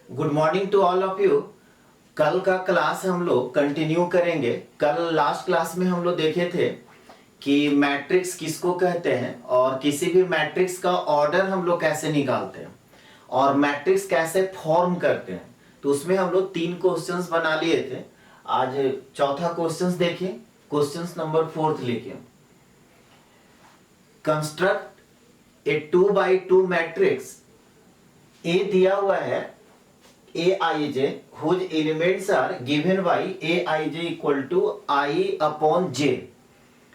Good morning to all of you. कल का class हम लोग कंटिन्यू करेंगे। कल लास्ट क्लास में हम लोग देखे थे कि मैट्रिक्स किसको कहते हैं और किसी भी मैट्रिक्स का ऑर्डर हम लोग कैसे निकालते हैं और मैट्रिक्स कैसे फॉर्म करते हैं। तो उसमें हम लोग 3 क्वेश्चंस बना लिए थे। आज चौथा क्वेश्चंस देखिए। क्वेश्चंस नंबर 4 लिखिए। Construct a 2 by 2 matrix. A दिया हुआ है Aij whose elements are given by Aij equal to I upon j।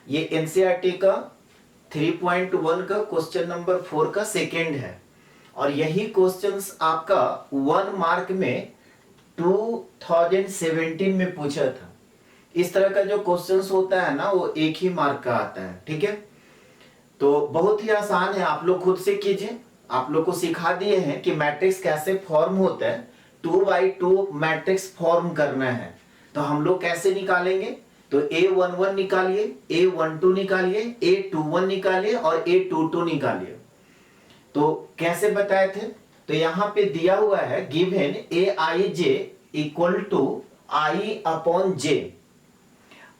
ये एनसीईआरटी का 3.1 का क्वेश्चन नंबर 4 का सेकेंड है और यही क्वेश्चंस आपका 1 मार्क में 2017 में पूछा था। इस तरह का जो क्वेश्चंस होता है ना वो एक ही मार्क का आता है। ठीक है, तो बहुत ही आसान है, आप लोग खुद से कीजिए। आप लोग को सिखा दिए हैं कि मैट्रिक्स कैसे फॉर्म होता है। 2 by 2 मैट्रिक्स फॉर्म करना है तो हम लोग कैसे निकालेंगे। तो A11 निकालिए, A12 निकालिए, A21 निकालिए और A22 निकालिए। तो कैसे बताए थे, तो यहां पे दिया हुआ है given Aij equal to I upon j।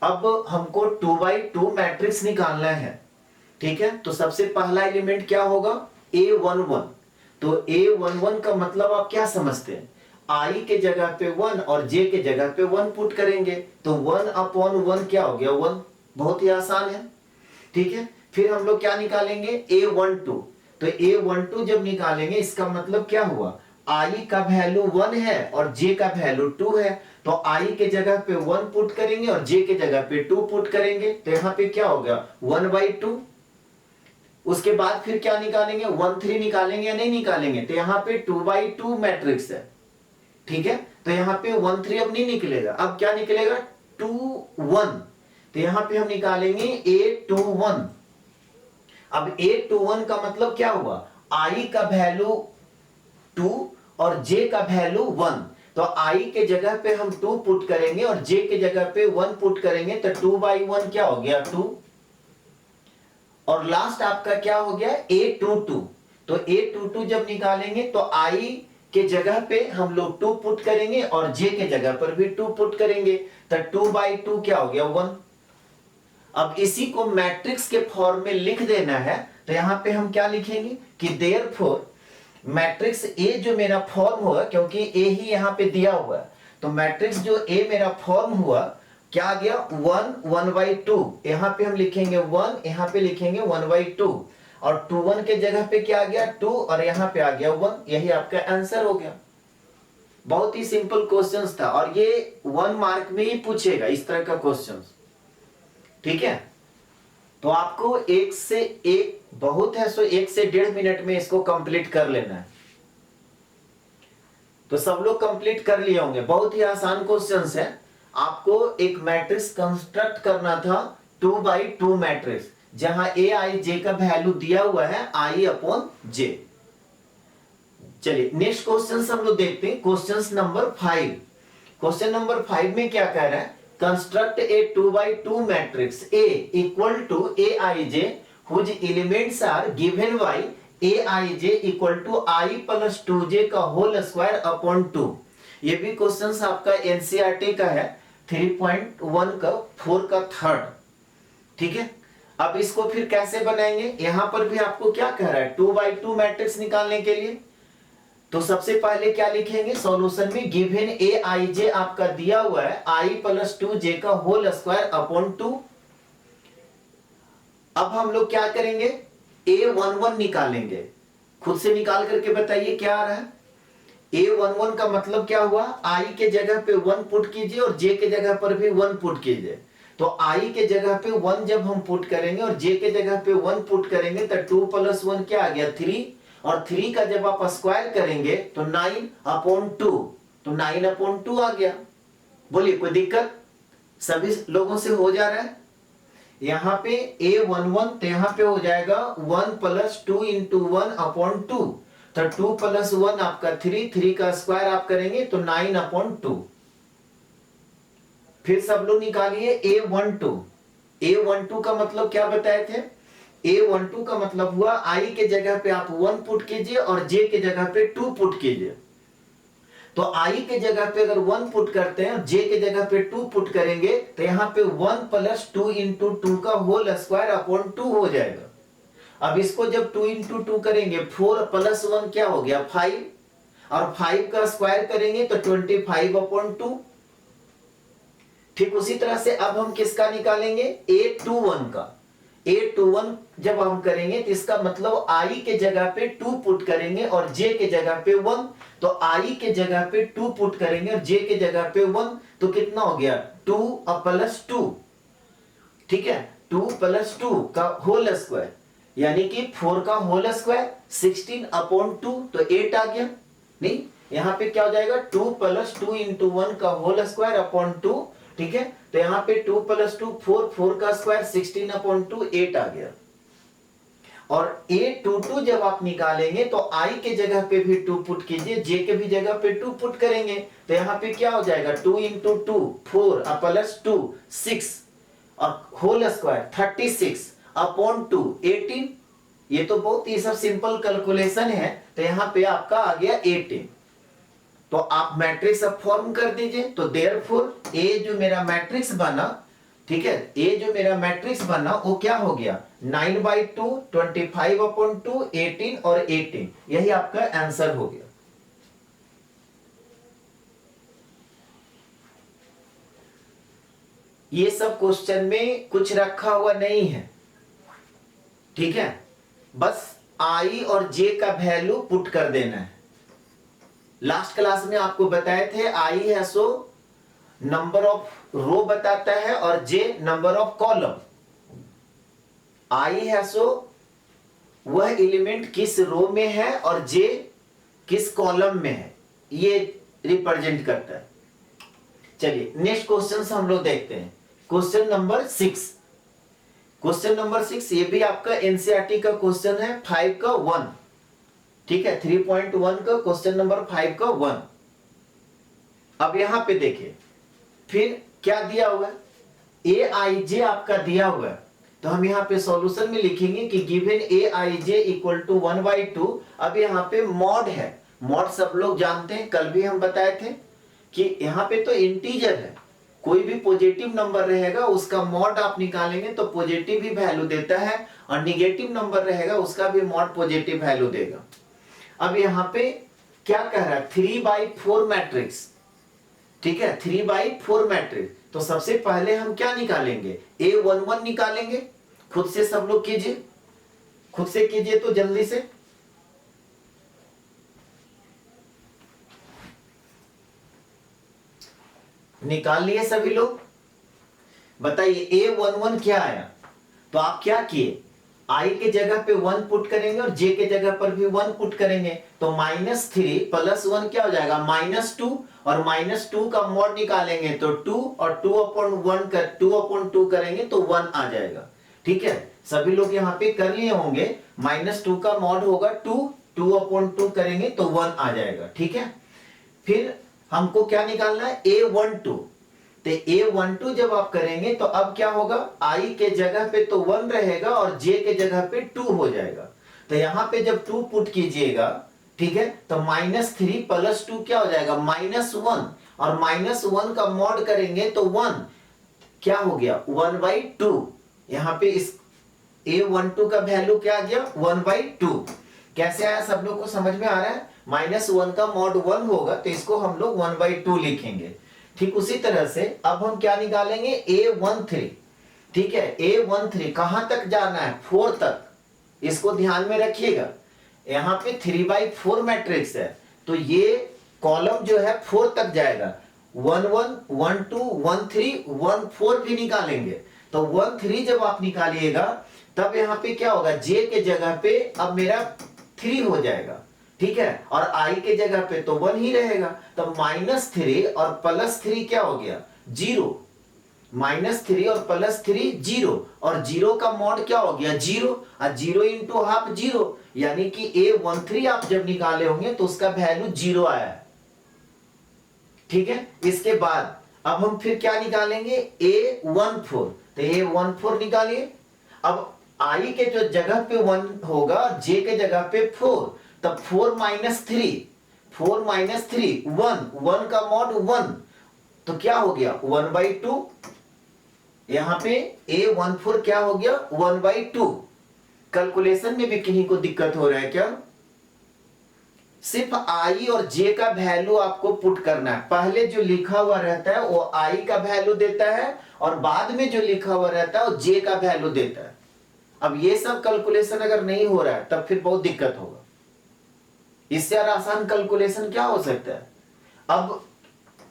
अब हमको 2 by 2 मैट्रिक्स निकालना है। ठीक है, तो सबसे पहला एलिमेंट क्या होगा, A11। तो A11 का मतलब आप क्या समझते हैं, I के जगह पे 1 और J के जगह पे 1 पुट करेंगे तो 1 अपॉन 1 क्या हो गया, 1। बहुत ही आसान है। ठीक है, फिर हम लोग क्या निकालेंगे, A12। तो A12 जब निकालेंगे इसका मतलब क्या हुआ, I का वैल्यू 1 है और J का वैल्यू 2 है। तो I के जगह पे 1 पुट करेंगे और J के जगह पे 2 पुट करेंगे तो यहां पे क्या हो गया, 1/2। उसके बाद फिर क्या निकालेंगे, 1 3 निकालेंगे या नहीं निकालेंगे, तो यहाँ पे 2 by 2 मैट्रिक्स है। ठीक है, तो यहाँ पे 1 3 अब नहीं निकलेगा, अब क्या निकलेगा, 2 1। तो यहाँ पे हम निकालेंगे A21। अब A21 का मतलब क्या हुआ, I का वैल्यू 2 और J का वैल्यू 1। तो I के जगह पे हम 2 पुट करेंगे और J के जगह पे 1 पुट करेंगे तो 2 by 1 क्या हो गया, 2। और लास्ट आपका क्या हो गया, A22। तो A22 जब निकालेंगे तो I के जगह पे हम लोग 2 पुट करेंगे और J के जगह पर भी 2 पुट करेंगे तो 2 by 2 क्या हो गया, 1। अब इसी को मैट्रिक्स के फॉर्म में लिख देना है तो यहां पे हम क्या लिखेंगे कि देयरफॉर मैट्रिक्स A जो मेरा फॉर्म हुआ, क्योंकि A ही यहां पे दिया हुआ है, तो मैट्रिक्स जो A मेरा फॉर्म हुआ क्या आ गया, 1 1/2। यहां पे हम लिखेंगे 1, यहां पे लिखेंगे 1/2 और 21 के जगह पे क्या आ गया, 2 और यहां पे आ गया 1। यही आपका आंसर हो गया। बहुत ही सिंपल क्वेश्चंस था और ये 1 मार्क में ही पूछेगा इस तरह का क्वेश्चंस। ठीक है, तो आपको एक से एक बहुत है, सो 1 से 1.5 मिनट में इसको कंप्लीट कर लेना है। तो सब लोग कंप्लीट कर लिए होंगे। बहुत ही आसान क्वेश्चंस है। आपको एक मैट्रिक्स कंस्ट्रक्ट करना था 2 by 2 मैट्रिक्स, जहां Aij का वैल्यू दिया हुआ है I अपॉन j। चलिए नेक्स्ट क्वेश्चन हम लोग देखते हैं, क्वेश्चन नंबर 5। क्वेश्चन नंबर 5 में क्या कह रहा है, construct a 2 by 2 matrix A equal to Aij whose elements are given by Aij equal to I plus 2j का होल स्क्वायर अपॉन 2। ये भी क्वेश्चन आपका एनसीईआरटी का है 3.1 का 4 का थर्ड। ठीक है, अब इसको फिर कैसे बनाएंगे, यहां पर भी आपको क्या कह रहा है, 2 by 2 मैट्रिक्स निकालने के लिए तो सबसे पहले क्या लिखेंगे, सॉल्यूशन में गिवन Aij आपका दिया हुआ है I प्लस 2j का होल स्क्वायर अपॉन 2। अब हम लोग क्या करेंगे, A11 निकालेंगे। खुद से निकाल करके बताइए क्या आ रहा है। A11 का मतलब क्या हुआ, I के जगह पे 1 पुट कीजिए और J के जगह पर भी 1 पुट कीजिए। तो I के जगह पे 1 जब हम पुट करेंगे और J के जगह पे 1 पुट करेंगे तो 2 प्लस 1 क्या आ गया, 3। और 3 का जब आप स्क्वायर करेंगे तो 9 अपॉन 2, तो 9 अपॉन 2 आ गया। बोलिए कोई दिक्कत, सभी लोगों से हो जा रहा है। यहां पे A11 तो यहां पे हो जाएगा 1 प्लस 2 इंटू 1 अपॉन 2। तो 2 प्लस 1 आपका 3, 3 का स्क्वायर आप करेंगे तो 9 अपॉन 2। फिर सब लोग निकालिए A12। A12 का मतलब क्या बताए थे, A12 का मतलब हुआ I के जगह पे आप 1 पुट कीजिए और J के जगह पे 2 पुट कीजिए। तो आई के जगह पे अगर 1 पुट करते हैं और जे के जगह पे 2 पुट करेंगे तो यहाँ पे 1 प्लस 2 इंटू 2 का होल स्क्वायर अपॉन 2 हो जाएगा। अब इसको जब 2 इंटू 2 करेंगे 4 प्लस 1 क्या हो गया 5, और 5 का स्क्वायर करेंगे तो 25 अपॉन 2। ठीक उसी तरह से अब हम किसका निकालेंगे a21 का। a21 जब हम करेंगे तो इसका मतलब i के जगह पे 2 पुट करेंगे और j के जगह पे 1, तो i के जगह पे 2 पुट करेंगे और j के जगह पे 1, तो कितना हो गया 2 प्लस 2। ठीक है 2 प्लस 2 का होल स्क्वायर यानी कि 4 का होल स्क्वायर 16 अपॉन 2, तो 8 आ गया। नहीं यहाँ पे क्या हो जाएगा 2 प्लस 2 इंटू 1 का होल स्क्वायर अपॉन 2। ठीक है तो यहाँ पे 2 प्लस 2 4, 4 का स्क्वायर 16 अपॉन 2 8 आ गया। और a22 जब आप निकालेंगे तो i के जगह पे भी 2 पुट कीजिए, j के भी जगह पे 2 पुट करेंगे तो यहाँ पे क्या हो जाएगा 2 इंटू 2 4 प्लस 2 6 और होल स्क्वायर 36 अपॉन 2 18। ये तो बहुत ही सब सिंपल कैलकुलेशन है, तो यहाँ पे आपका आ गया 18। तो आप मैट्रिक्स अब फॉर्म कर दीजिए। तो देयरफॉर ए जो मेरा मैट्रिक्स बना, ठीक है ए जो मेरा मैट्रिक्स बना वो क्या हो गया 9/2 25/2 18 और 18, यही आपका आंसर हो गया। ये सब क्वेश्चन में कुछ रखा हुआ नहीं है, ठीक है बस आई और जे का वैल्यू पुट कर देना है। लास्ट क्लास में आपको बताए थे आई है सो नंबर ऑफ रो बताता है और जे नंबर ऑफ कॉलम। आई है सो वह एलिमेंट किस रो में है और जे किस कॉलम में है, ये रिप्रेजेंट करता है। चलिए नेक्स्ट क्वेश्चन हम लोग देखते हैं। Question number 6। क्वेश्चन नंबर 6 ये भी आपका एनसीईआरटी का क्वेश्चन है 5 का 1। ठीक है 3.1 का क्वेश्चन नंबर 5 का 1। अब यहां पे देखिए फिर क्या दिया हुआ है ए आई जे आपका दिया हुआ है, तो हम यहाँ पे सॉल्यूशन में लिखेंगे कि given A I J equal to 1/2। अब यहाँ पे मॉड है, मॉड सब लोग जानते हैं, कल भी हम बताए थे कि यहाँ पे तो इंटीजर है, कोई भी पॉजिटिव नंबर रहेगा उसका मॉड आप निकालेंगे तो पॉजिटिव ही वैल्यू देता है, और निगेटिव नंबर रहेगा उसका भी मॉड पॉजिटिव वैल्यू देगा। अब यहाँ पे क्या कह रहा है 3/4 मैट्रिक्स। ठीक है 3/4 मैट्रिक्स, तो सबसे पहले हम क्या निकालेंगे A11 निकालेंगे। खुद से सब लोग कीजिए, खुद से कीजिए तो जल्दी से। निकाल लिए सभी लोग, बताइए A11 क्या आया। तो आप क्या किए i के जगह पे 1 पुट करेंगे और j के जगह पर भी 1 पुट करेंगे, तो -3 प्लस 1 क्या हो जाएगा -2, और -2 का मॉड निकालेंगे तो 2, और 2/2 करेंगे तो 1 आ जाएगा। ठीक है सभी लोग यहाँ पे कर लिए होंगे, -2 का मॉड होगा 2, 2/2 करेंगे तो 1 आ जाएगा। ठीक है फिर हमको क्या निकालना है A12। तो A12 जब आप करेंगे तो अब क्या होगा i के जगह पे तो 1 रहेगा और j के जगह पे 2 हो जाएगा। तो यहाँ पे जब 2 पुट कीजिएगा, ठीक है तो -3 प्लस 2 क्या हो जाएगा -1, और -1 का मॉड करेंगे तो 1 क्या हो गया 1/2। यहाँ पे इस A12 का वैल्यू क्या आ गया 1/2। कैसे आया सब लोग को समझ में आ रहा है, -1 का मॉड 1 होगा तो इसको हम लोग 1/2 लिखेंगे। ठीक उसी तरह से अब हम क्या निकालेंगे A13। ठीक है A13 कहां तक जाना है 4 तक, इसको ध्यान में रखिएगा। यहाँ पे 3/4 मैट्रिक्स है तो ये कॉलम जो है 4 तक जाएगा, 1 1 1 2 1 3 1 4 भी निकालेंगे। तो 1 3 जब आप निकालिएगा तब यहाँ पे क्या होगा j के जगह पे अब मेरा 3 हो जाएगा। ठीक है और i के जगह पे तो 1 ही रहेगा, तो -3 और +3 क्या हो गया 0। -3 और +3 0, और 0 का मॉड क्या हो गया 0, और 0 इंटू हाफ 0, यानी कि A13 आप जब निकाले होंगे तो उसका वैल्यू 0 आया है। ठीक है इसके बाद अब हम फिर क्या निकालेंगे A14। तो A14 निकालिए। अब i के जो जगह पे 1 होगा j के जगह पे 4, तब 4 - 3 4 माइनस 3 1, 1 का मॉड 1, तो क्या हो गया 1/2। यहां पे A14 क्या हो गया 1/2। कैलकुलेशन में भी किन्हीं को दिक्कत हो रहा है क्या? सिर्फ आई और जे का वैल्यू आपको पुट करना है। पहले जो लिखा हुआ रहता है वो आई का वैल्यू देता है और बाद में जो लिखा हुआ रहता है वो जे का वैल्यू देता है। अब ये सब कैलकुलेशन अगर नहीं हो रहा है तब फिर बहुत दिक्कत होगा। इससे और आसान कैलकुलेशन क्या हो सकता है? अब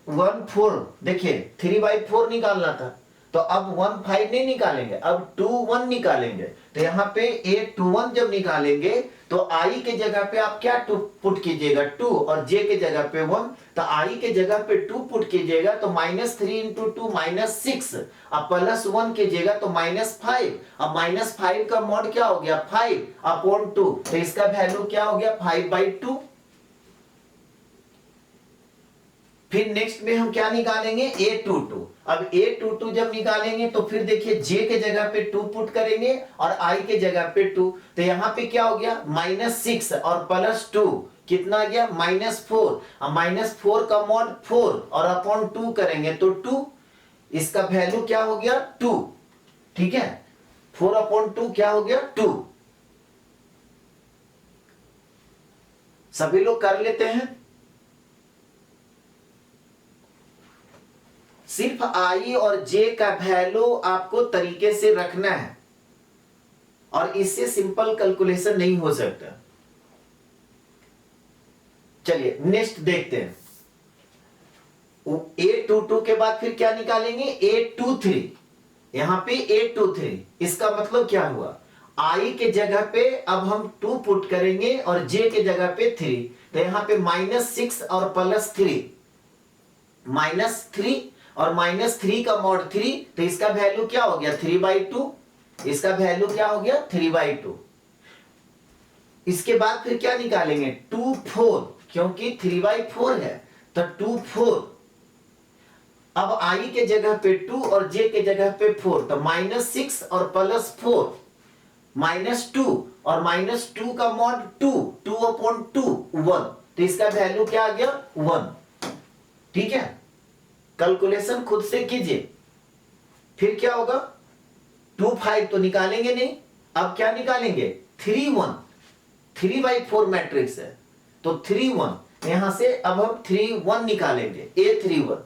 1/4 देखिए 3/4 निकालना था, तो अब 1/5 नहीं निकालेंगे, अब 2/1 निकालेंगे। तो यहाँ पे A21 जब निकालेंगे तो I के जगह पे आप क्या पुट कीजिएगा 2 और J के जगह पे 1, तो I के जगह पे 2 पुट कीजिएगा तो -3 × 2 -6, अब +1 कीजिएगा तो -5, अब -5 का मॉड क्या हो गया 5/2, तो इसका वैल्यू क्या हो गया 5/2। फिर नेक्स्ट में हम क्या निकालेंगे A22। अब A22 जब निकालेंगे तो फिर देखिए J के जगह पे 2 पुट करेंगे और I के जगह पे 2, तो यहां पे क्या हो गया -6 और +2 कितना आ गया -4। अब -4 का मॉड 4 और अपॉन 2 करेंगे तो 2, इसका वैल्यू क्या हो गया 2। ठीक है, 4/2 क्या हो गया 2। सभी लोग कर लेते हैं। सिर्फ आई और जे का वैल्यू आपको तरीके से रखना है और इससे सिंपल कैलकुलेशन नहीं हो सकता। चलिए नेक्स्ट देखते हैं। A22 के बाद फिर क्या निकालेंगे A23। यहां पे A23 इसका मतलब क्या हुआ, I के जगह पे अब हम 2 पुट करेंगे और J के जगह पे 3, तो यहां पे -6 और +3, -3 और -3 का मॉड 3, तो इसका वैल्यू क्या हो गया 3/2। इसका वैल्यू क्या हो गया 3/2। इसके बाद फिर क्या निकालेंगे 2 4, क्योंकि 3/4 है तो 2 4। अब I के जगह पे 2 और J के जगह पे 4, तो -6 और +4 -2 और -2 का मॉड 2, 2/2 1, तो इसका वैल्यू क्या आ गया 1। ठीक है, कैलकुलेशन खुद से कीजिए। फिर क्या होगा 2 5 तो निकालेंगे नहीं, अब क्या निकालेंगे 3 1, 3/4 मैट्रिक्स है तो 3 1, यहां से अब हम 3 1 निकालेंगे A31।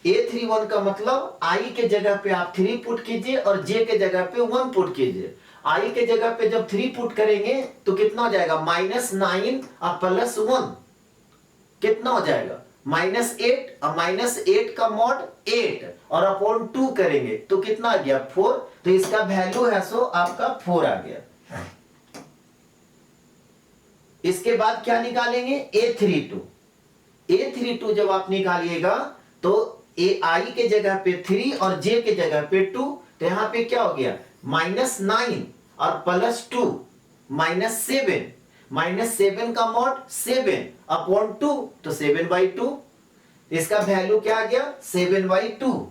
A31 का मतलब I के जगह पे आप 3 पुट कीजिए और J के जगह पे 1 पुट कीजिए। I के जगह पे जब 3 पुट करेंगे तो कितना हो जाएगा -9 और +1 कितना हो जाएगा -8 और -8 का मॉड 8 और अपॉन 2 करेंगे तो कितना आ गया 4, तो इसका वैल्यू है सो आपका 4 आ गया। इसके बाद क्या निकालेंगे A32 जब आप निकालिएगा तो I के जगह पे 3 और J के जगह पे 2, तो यहां पे क्या हो गया -9 और +2 -7, -7 का मॉड 7/2, तो 7/2, इसका वैल्यू क्या आ गया 7/2।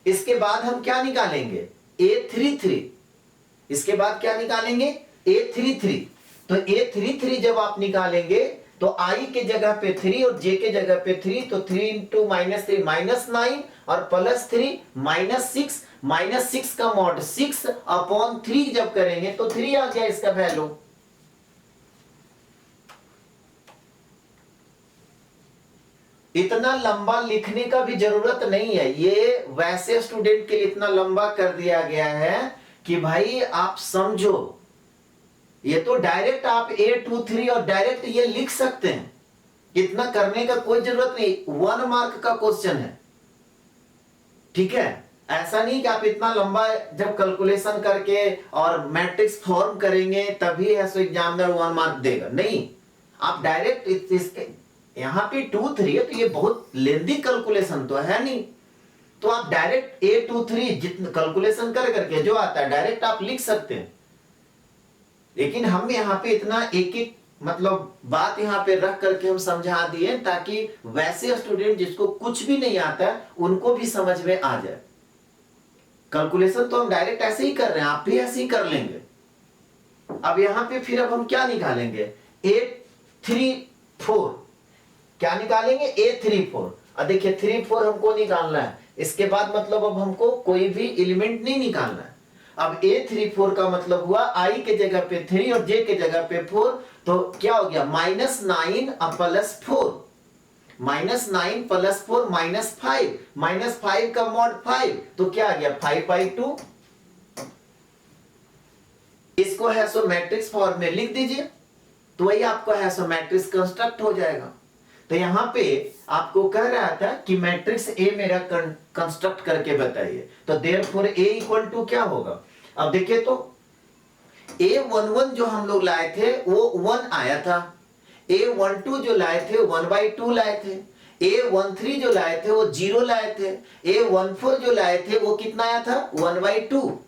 इसके बाद हम क्या निकालेंगे A33। इसके बाद क्या निकालेंगे A33, तो A33 जब आप निकालेंगे तो I के जगह पे 3 और J के जगह पे 3, तो 3 × -3 -9 और +3 -6, -6 का मॉड 6/3 जब करेंगे तो 3 आ गया इसका वैल्यू। इतना लंबा लिखने का भी जरूरत नहीं है, ये वैसे स्टूडेंट के लिए इतना लंबा कर दिया गया है कि भाई आप समझो। ये तो डायरेक्ट आप A23 और डायरेक्ट ये लिख सकते हैं, इतना करने का कोई जरूरत नहीं। 1 मार्क का क्वेश्चन है, ठीक है। ऐसा नहीं कि आप इतना लंबा जब कैलकुलेशन करके और मैट्रिक्स फॉर्म करेंगे तभी ऐसा एग्जामिनर 1 मार्क देगा, नहीं। आप डायरेक्ट इसके यहाँ पे 2 3 है तो ये बहुत लेंदी कैलकुलेशन तो है नहीं, तो आप डायरेक्ट A23 जितना कैलकुलेशन कर करके जो आता है डायरेक्ट आप लिख सकते हैं। लेकिन हम यहाँ पे इतना एक एक मतलब बात यहाँ पे रख करके हम समझा दिए ताकि वैसे स्टूडेंट जिसको कुछ भी नहीं आता है उनको भी समझ में आ जाए। कैलकुलेशन तो हम डायरेक्ट ऐसे ही कर रहे हैं, आप भी ऐसे ही कर लेंगे। अब यहाँ पे फिर अब हम क्या निकालेंगे 4, क्या निकालेंगे A34। और देखिए 3 4 हमको निकालना है, इसके बाद मतलब अब हमको कोई भी एलिमेंट नहीं निकालना है। अब A34 का मतलब हुआ I के जगह पे 3 और J के जगह पे 4, तो क्या हो गया -9 प्लस 4, -9 प्लस 4 -5, -5 का मॉड 5, तो क्या आ गया 5/2। इसको हैसो मैट्रिक्स फॉर्म में लिख दीजिए, तो वही आपको हैसो मैट्रिक्स कंस्ट्रक्ट हो जाएगा। तो यहां पे आपको कह रहा था कि मैट्रिक्स ए मेरा कंस्ट्रक्ट करके बताइए, तो देयरफॉर ए इक्वल टू क्या होगा। अब देखिए तो A11 जो हम लोग लाए थे वो 1 आया था, A12 जो लाए थे 1/2 लाए थे, A13 जो लाए थे वो 0 लाए थे, A14 जो लाए थे वो कितना आया था 1/2।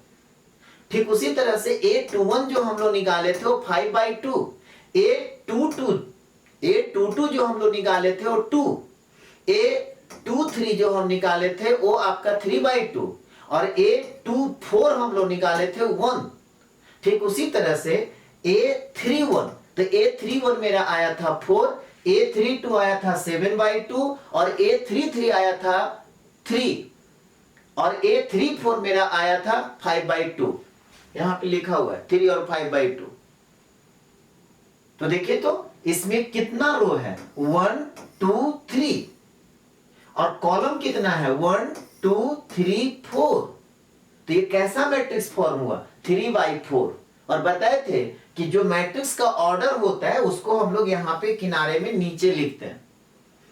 ठीक उसी तरह से A21 जो हम लोग निकाले थे वो 5/2, A22 जो हम लोग निकाले थे वो 2, A23 जो हम निकाले थे वो आपका 3/2, और A24 हम लोग निकाले थे 1। ठीक उसी तरह से A31, तो A31 मेरा आया था 4, A32 आया था 7/2, और A33 आया था 3, और A34 मेरा आया था 5/2। यहां पे लिखा हुआ है 3 और 5/2। तो देखिए तो इसमें कितना रो है 1 2 3, और कॉलम कितना है 1 2 3 4। तो ये कैसा मैट्रिक्स फॉर्म हुआ 3/4। और बताए थे कि जो मैट्रिक्स का ऑर्डर होता है उसको हम लोग यहाँ पे किनारे में नीचे लिखते हैं,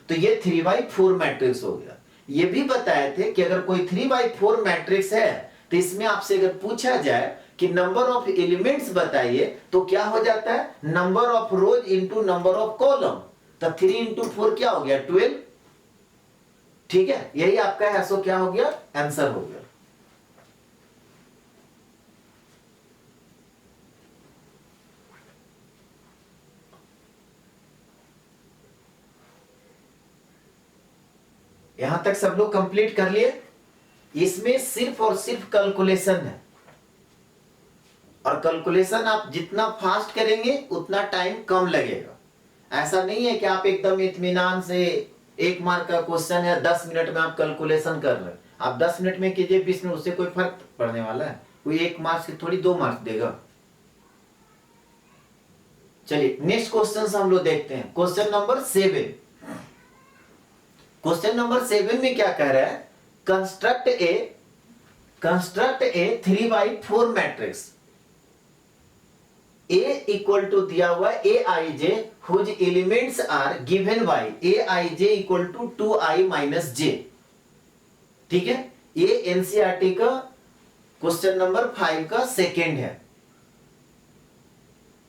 तो ये 3/4 मैट्रिक्स हो गया। ये भी बताए थे कि अगर कोई 3/4 मैट्रिक्स है तो इसमें आपसे अगर पूछा जाए कि नंबर ऑफ एलिमेंट्स बताइए, तो क्या हो जाता है number of rose into number of column, तो 3 × 4 क्या हो गया 12। ठीक है, यही आपका है, सो क्या हो गया आंसर हो गया। यहां तक सब लोग कंप्लीट कर लिए। इसमें सिर्फ और सिर्फ कैलकुलेशन है, और कैलकुलेशन आप जितना फास्ट करेंगे उतना टाइम कम लगेगा। ऐसा नहीं है कि आप एकदम इत्मीनान से 1 मार्क का क्वेश्चन है 10 मिनट में आप कैलकुलेशन कर लें। आप 10 मिनट में कीजिए 20 मिनट, उससे कोई फर्क पड़ने वाला है? कोई 1 मार्क्स की थोड़ी 2 मार्क्स देगा। चलिए नेक्स्ट क्वेश्चन हम लोग देखते हैं, क्वेश्चन नंबर 7। क्वेश्चन नंबर 7 में क्या कह रहा है, construct a 3/4 matrix. A equal to दिया हुआ Aij whose elements are given by Aij equal to 2i - j। ठीक है, ये एनसीईआरटी का क्वेश्चन नंबर 5 का सेकेंड है।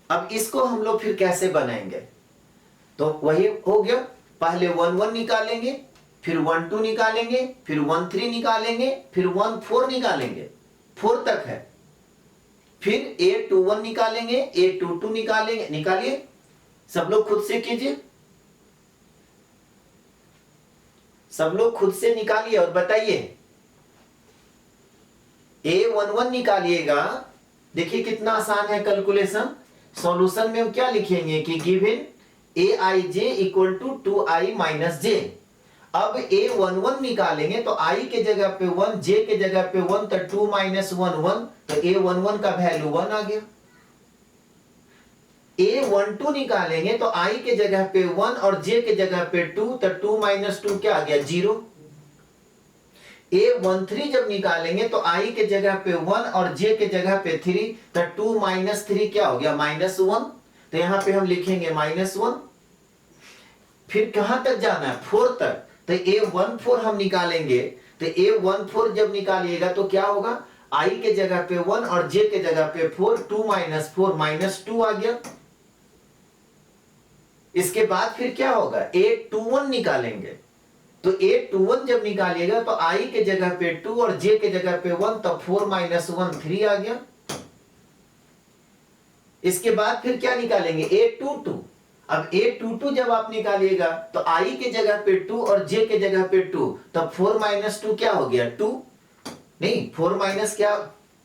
अब इसको हम लोग फिर कैसे बनाएंगे, तो वही हो गया, पहले 1 1 निकालेंगे, फिर 1 2 निकालेंगे, फिर 1 3 निकालेंगे, फिर 1 4 निकालेंगे, 4 तक है, फिर A21 निकालेंगे, A22 निकालेंगे। निकालिए, सब लोग खुद से कीजिए, सब लोग खुद से निकालिए और बताइए। A11 निकालिएगा, देखिए कितना आसान है कैलकुलेशन। सॉल्यूशन में क्या लिखेंगे कि given Aij equal to 2i - j। अब A11 निकालेंगे तो i के जगह पे 1, j के जगह पे 1, तो 2 - 1 1, तो A11 का वैल्यू 1 आ गया। A12 निकालेंगे तो i के जगह पे 1 और j के जगह पे 2, तो 2 - 2 क्या आ गया 0। A13 जब निकालेंगे तो i के जगह पे 1 और j के जगह पे 3, तो 2 - 3 क्या हो गया -1, तो यहां पे हम लिखेंगे -1। फिर कहां तक जाना है 4 तक, तो A14 हम निकालेंगे, तो A14 जब निकालिएगा तो क्या होगा, i के जगह पे 1 और j के जगह पे 4, 2 - 4 -2 आ गया। इसके बाद फिर क्या होगा A21 निकालेंगे, तो A21 जब निकालिएगा तो i के जगह पे 2 और j के जगह पे 1, तो 4 - 1 3 आ गया। इसके बाद फिर क्या निकालेंगे A22। अब A22 जब आप निकालिएगा तो i के जगह पे 2 और j के जगह पे 2, तब 4 - 2 क्या हो गया 2, नहीं 4 - क्या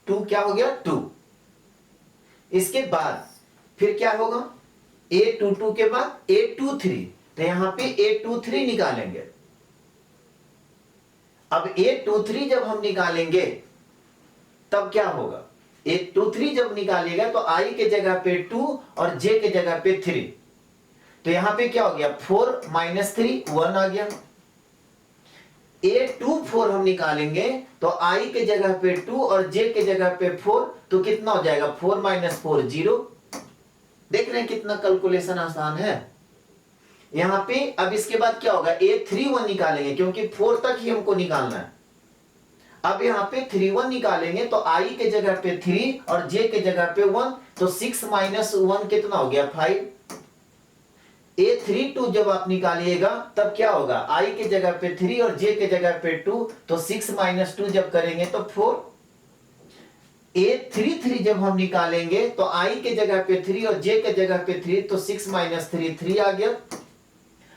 2 क्या हो गया 2। इसके बाद फिर क्या होगा A22 के बाद A23, तो यहां पे A23 निकालेंगे। अब A23 जब हम निकालेंगे तब क्या होगा, A23 जब निकालिएगा तो I के जगह पे 2 और J के जगह पे 3, तो यहां पे क्या हो गया 4 माइनस 3 1 आ गया। A24 हम निकालेंगे तो I के जगह पे 2 और J के जगह पे 4, तो कितना हो जाएगा 4 माइनस 4 0। देख रहे हैं कितना कैलकुलेशन आसान है यहां पे। अब इसके बाद क्या होगा A31 निकालेंगे क्योंकि 4 तक ही हमको निकालना है। अब यहाँ पे 31 निकालेंगे तो I के जगह पे 3 और J के जगह पे 1, तो 6 माइनस 1 कितना हो गया 5। A32 जब आप निकालिएगा तब क्या होगा I के जगह पे 3 और J के जगह पे 2, तो 6 माइनस 2 जब करेंगे तो 4। A33 जब हम निकालेंगे तो I के जगह पे 3 और J के जगह पे 3, तो 6 माइनस 3 3 आ गया।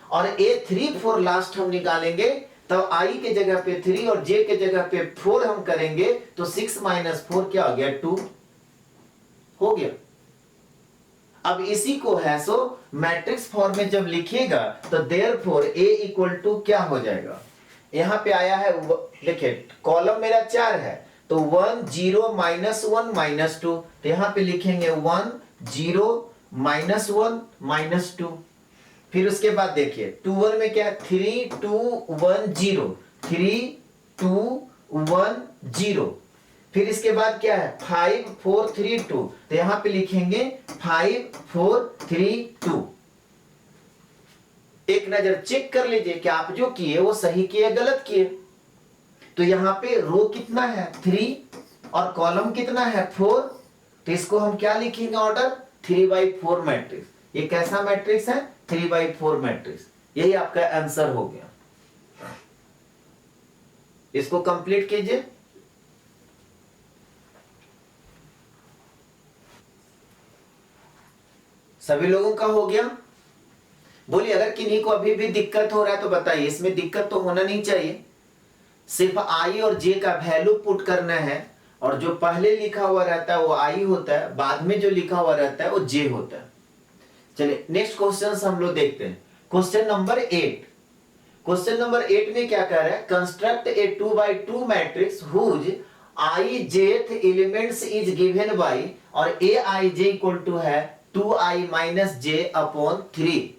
और A34 लास्ट हम निकालेंगे तब I के जगह पे 3 और J के जगह पे 4 हम करेंगे, तो 6 माइनस 4 क्या हो गया 2 हो गया। अब इसी को है सो मैट्रिक्स फॉर्म में जब लिखिएगा तो देयरफॉर A इक्वल टू क्या हो जाएगा, यहां पे आया है देखिए कॉलम मेरा 4 है, तो 1 0 माइनस 1 माइनस 2, तो यहां पे लिखेंगे 1 0 माइनस 1 माइनस 2। फिर उसके बाद देखिए 2 1 में क्या है 3 2 1 0 3 2 1 0। फिर इसके बाद क्या है 5 4 3 2, तो यहां पे लिखेंगे 5 4 3 2। एक नजर चेक कर लीजिए कि आप जो किए वो सही किए गलत किए। तो यहां पे रो कितना है 3 और कॉलम कितना है 4, तो इसको हम क्या लिखेंगे ऑर्डर 3/4 मैट्रिक्स। ये कैसा मैट्रिक्स है 3/4 मैट्रिक्स। यही आपका आंसर हो गया। इसको कंप्लीट कीजिए। सभी लोगों का हो गया। बोलिए अगर किन्हीं को अभी भी दिक्कत हो रहा है तो बताइए। इसमें दिक्कत तो होना नहीं चाहिए, सिर्फ आई और जे का वैल्यू पुट करना है, और जो पहले लिखा हुआ रहता है वो आई होता है, बाद में जो लिखा हुआ रहता है वो जे होता है। चलिए नेक्स्ट क्वेश्चन हम लोग देखते हैं। Question number 8। क्वेश्चन नंबर 8 में क्या कह रहा है, कंस्ट्रक्ट ए 2/2 मैट्रिक्स हुज आई जेथ एलिमेंट्स इज गिवन बाय, और ए आई जे इक्वल टू है 2i माइनस जे अपॉन 3।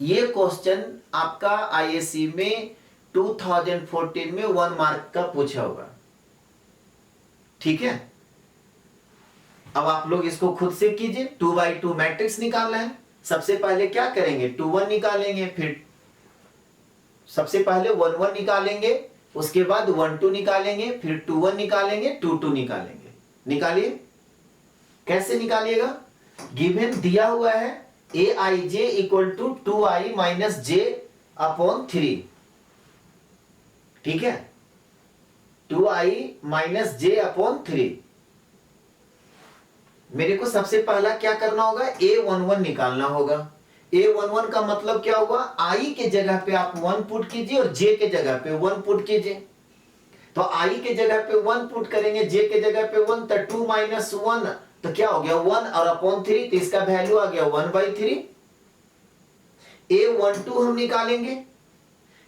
ये क्वेश्चन आपका आईएससी में 2014 में 1 मार्क का पूछा होगा। ठीक है, अब आप लोग इसको खुद से कीजिए। 2/2 मैट्रिक्स निकालना है। सबसे पहले क्या करेंगे 2 1 निकालेंगे, फिर सबसे पहले 1 1 निकालेंगे, उसके बाद 1 2 निकालेंगे, फिर 2 1 निकालेंगे, 2 2 निकालेंगे। निकालिए। कैसे निकालिएगा, गिवन दिया हुआ है A I J equal to 2i minus J upon 3। ठीक है, 2i माइनस जे अपॉन 3। मेरे को सबसे पहला क्या करना होगा A11 निकालना होगा। A11 का मतलब क्या होगा, i के जगह पे आप 1 पुट कीजिए और j के जगह पे 1 पुट कीजिए। तो i के जगह पे 1 पुट करेंगे, j के जगह पे 1, तो 2 माइनस 1 तो क्या हो गया 1 और अपॉन 3, तो इसका वैल्यू आ गया 1/3। A12 हम निकालेंगे,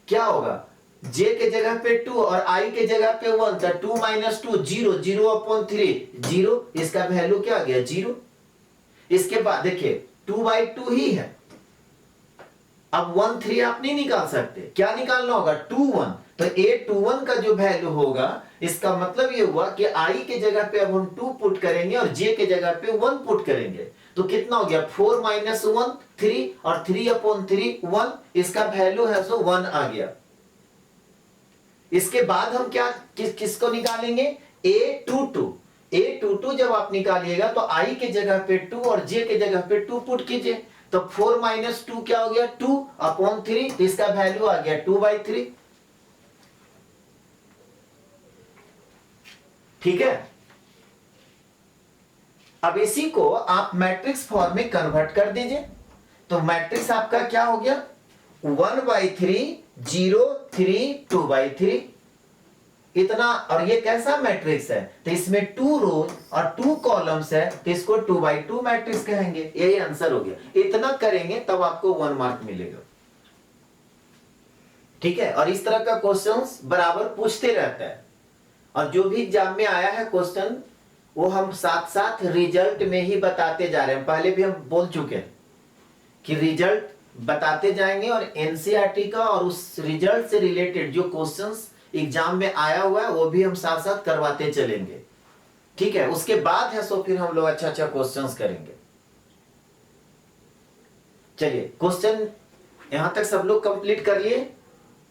क्या होगा j के जगह पे 2 और i के जगह पे 1, तो 2 माइनस 2 0 0 अपॉन 3 0, इसका वैल्यू क्या आ गया 0। इसके बाद देखिए 2/2 ही है, अब 1 3 आप नहीं निकाल सकते, क्या निकालना होगा 2 1। तो A21 का जो वैल्यू होगा, इसका मतलब ये हुआ कि i के जगह पे अब हम 2 पुट करेंगे और j के जगह पे 1 पुट करेंगे, तो कितना हो गया 4 माइनस 1 3 और 3 अपॉन 3 1, इसका वैल्यू है सो 1 आ गया। इसके बाद हम क्या किसको निकालेंगे A22। A22 जब आप निकालिएगा तो i के जगह पे 2 और j के जगह पे 2 पुट कीजिए, तो 4 माइनस 2 क्या हो गया 2 अपॉन 3, तो इसका वैल्यू आ गया 2/3। ठीक है, अब इसी को आप मैट्रिक्स फॉर्म में कन्वर्ट कर दीजिए। तो मैट्रिक्स आपका क्या हो गया 1/3 0 3 2/3। इतना, और ये कैसा मैट्रिक्स है, तो इसमें 2 रोज और 2 कॉलम्स है, तो इसको 2x2 मैट्रिक्स कहेंगे। यही आंसर हो गया। इतना करेंगे तब आपको 1 मार्क मिलेगा। ठीक है, और इस तरह का क्वेश्चंस बराबर पूछते रहता है, और जो भी एग्जाम में आया है क्वेश्चन वो हम साथ साथ रिजल्ट में ही बताते जा रहे हैं। पहले भी हम बोल चुके हैं कि रिजल्ट बताते जाएंगे, और एनसीईआरटी का और उस रिजल्ट से रिलेटेड जो क्वेश्चंस एग्जाम में आया हुआ है वो भी हम साथ साथ करवाते चलेंगे। ठीक है, उसके बाद है सो फिर हम लोग अच्छा अच्छा क्वेश्चंस करेंगे। चलिए, क्वेश्चन यहां तक सब लोग कंप्लीट कर लिए।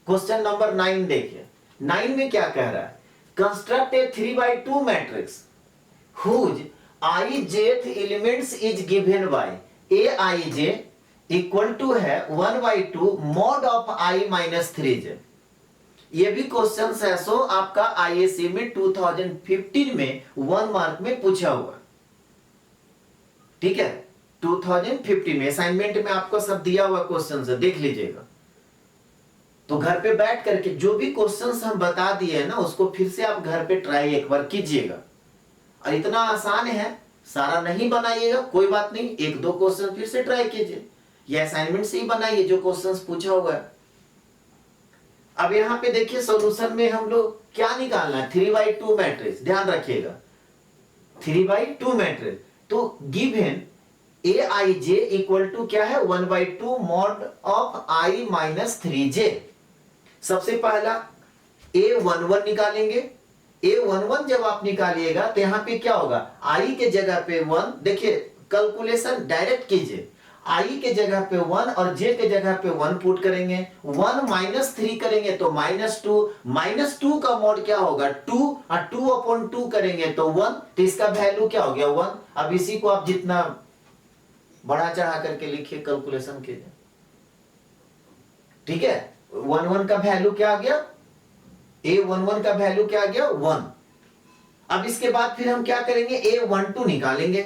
क्वेश्चन नंबर 9 देखिए। 9 में क्या कह रहा है, construct a 3x2 matrix whose ijth elements is given by aij equal to है 1/2 mod of I minus 3j। ये भी क्वेश्चन है सो आपका आईएससी में 2015 में 1 मार्क में पूछा हुआ। ठीक है, 2015 में असाइनमेंट में आपको सब दिया हुआ क्वेश्चन है, देख लीजिएगा। तो घर पे बैठ करके जो भी क्वेश्चंस हम बता दिए हैं ना, उसको फिर से आप घर पे ट्राई एक बार कीजिएगा। और इतना आसान है, सारा नहीं बनाइएगा कोई बात नहीं, 1-2 क्वेश्चन फिर से ट्राई कीजिए, ये असाइनमेंट से ही बनाइए जो क्वेश्चंस पूछा हुआ है। अब यहाँ पे देखिए सॉल्यूशन में हम लोग क्या निकालना है, 3x2 मैट्रिक्स, ध्यान रखिएगा 3x2 मैट्रिक्स। तो गिवन aij इक्वल टू क्या है, 1/2 mod of I minus 3j। सबसे पहला a11 निकालेंगे। a11 जब आप निकालिएगा तो यहां पे क्या होगा, I के जगह पे 1, देखिए कैलकुलेशन डायरेक्ट कीजिए, I के जगह पे 1 और j के जगह पे 1 पुट करेंगे, 1 माइनस 3 करेंगे तो -2 का मॉड क्या होगा 2, और 2/2 करेंगे तो 1, तो इसका वैल्यू क्या हो गया 1। अब इसी को आप जितना बढ़ा चढ़ा करके लिखिए, कैलकुलेशन कीजिए। ठीक है, 1 का वैल्यू क्या आ गया, a11 का वैल्यू क्या आ गया 1। अब इसके बाद फिर हम क्या करेंगे, a12 निकालेंगे।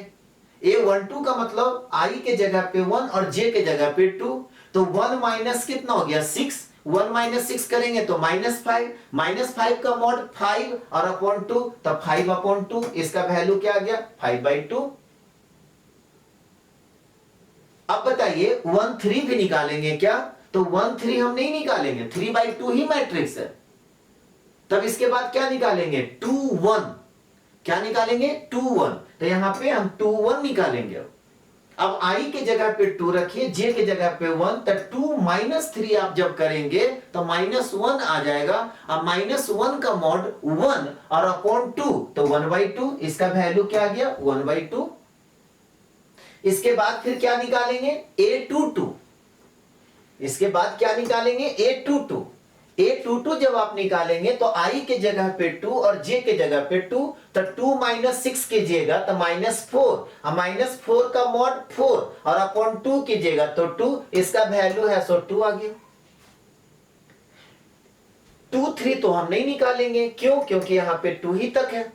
a12 का मतलब I के जगह पे 1 और j के जगह पे 2, तो 1 माइनस कितना हो गया 6, 1 माइनस 6 करेंगे तो -5 का मॉड 5 और अपॉन 2, तो 5/2, इसका वैल्यू क्या आ गया 5/2। अब बताइए 1 3 भी निकालेंगे क्या, तो 1 3 हम नहीं निकालेंगे, 3/2 ही मैट्रिक्स है। तब इसके बाद क्या निकालेंगे 2 1, क्या निकालेंगे 2 1, तो यहां पे हम 2 1 निकालेंगे। अब I के जगह पे 2 रखिए, j के जगह पे 1, तो 2 माइनस 3 आप जब करेंगे तो -1 आ जाएगा। अब -1 का मॉड 1 और अपॉन 2, तो 1/2, इसका वैल्यू क्या आ गया 1/2। इसके बाद फिर क्या निकालेंगे a22, इसके बाद क्या निकालेंगे a22 जब आप निकालेंगे तो I के जगह पे 2 और j के जगह पे 2, तो 2 माइनस 6 कीजिएगा तो -4, -4 का मॉड 4 और अपॉन 2 कीजिएगा तो 2, इसका वैल्यू है सो 2 आ गया। 2 3 तो हम नहीं निकालेंगे, क्यों, क्योंकि यहां पे 2 ही तक है।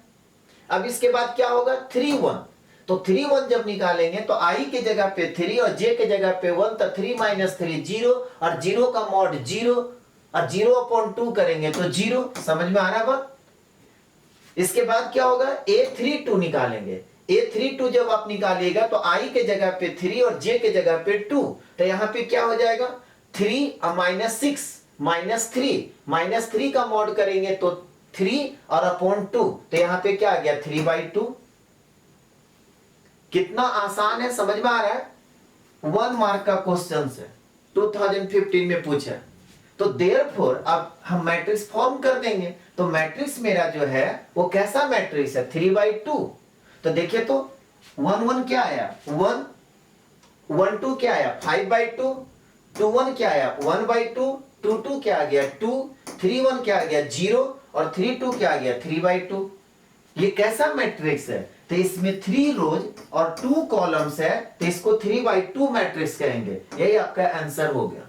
अब इसके बाद क्या होगा 3 1, तो 3 1 जब निकालेंगे तो I के जगह पे 3 और j के जगह पे 1, तो 3 माइनस 3 0, और 0 का मॉड 0 और 0/2 करेंगे तो 0। समझ में आ रहा बात। इसके बाद क्या होगा a32 निकालेंगे। a32 जब आप निकालिएगा तो I के जगह पे 3 और j के जगह पे 2, तो यहां पे क्या हो जाएगा 3 और -3 का मॉड करेंगे तो 3 और अपॉन 2, तो यहां पे क्या आ गया 3/2। कितना आसान है, समझ में आ रहा है। 1 मार्क का क्वेश्चन है, 2015 में पूछा। तो देयरफॉर अब हम मैट्रिक्स फॉर्म कर देंगे। तो मैट्रिक्स मेरा जो है वो कैसा मैट्रिक्स है 3/2। तो देखिए तो 1 1 क्या आया 1, 1 2 क्या आया 5/2, 2 1 क्या आया 1/2, 2 2 क्या आ गया 2, 3 1 क्या आ गया 0 और 3 2 क्या आ गया 3/2। ये कैसा मैट्रिक्स है, तो इसमें 3 रोज और 2 कॉलम्स है, तो इसको 3/2 मैट्रिक्स कहेंगे। यही आपका आंसर हो गया।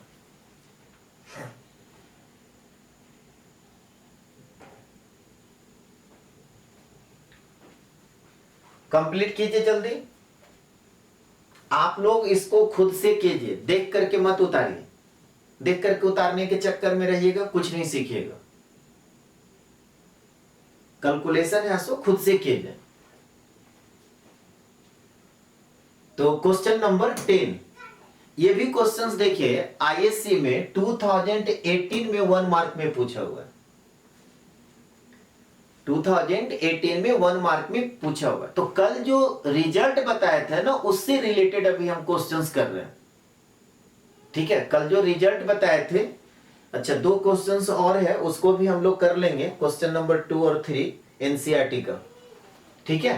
कंप्लीट कीजिए जल्दी। आप लोग इसको खुद से कीजिए, देख करके मत उतारिए। देख करके उतारने के चक्कर में रहिएगा, कुछ नहीं सीखिएगा। कैलकुलेशन है सो खुद से कीजिए। तो क्वेश्चन नंबर 10, ये भी क्वेश्चंस देखिए आईएससी में 2018 में 1 मार्क में पूछा हुआ है। 2018 में 1 मार्क में पूछा हुआ है। तो कल जो रिजल्ट बताया था ना, उससे रिलेटेड अभी हम क्वेश्चंस कर रहे हैं। ठीक है, कल जो रिजल्ट बताए थे, अच्छा 2 क्वेश्चंस और है, उसको भी हम लोग कर लेंगे, क्वेश्चन नंबर 2 और 3 एनसीईआरटी का। ठीक है,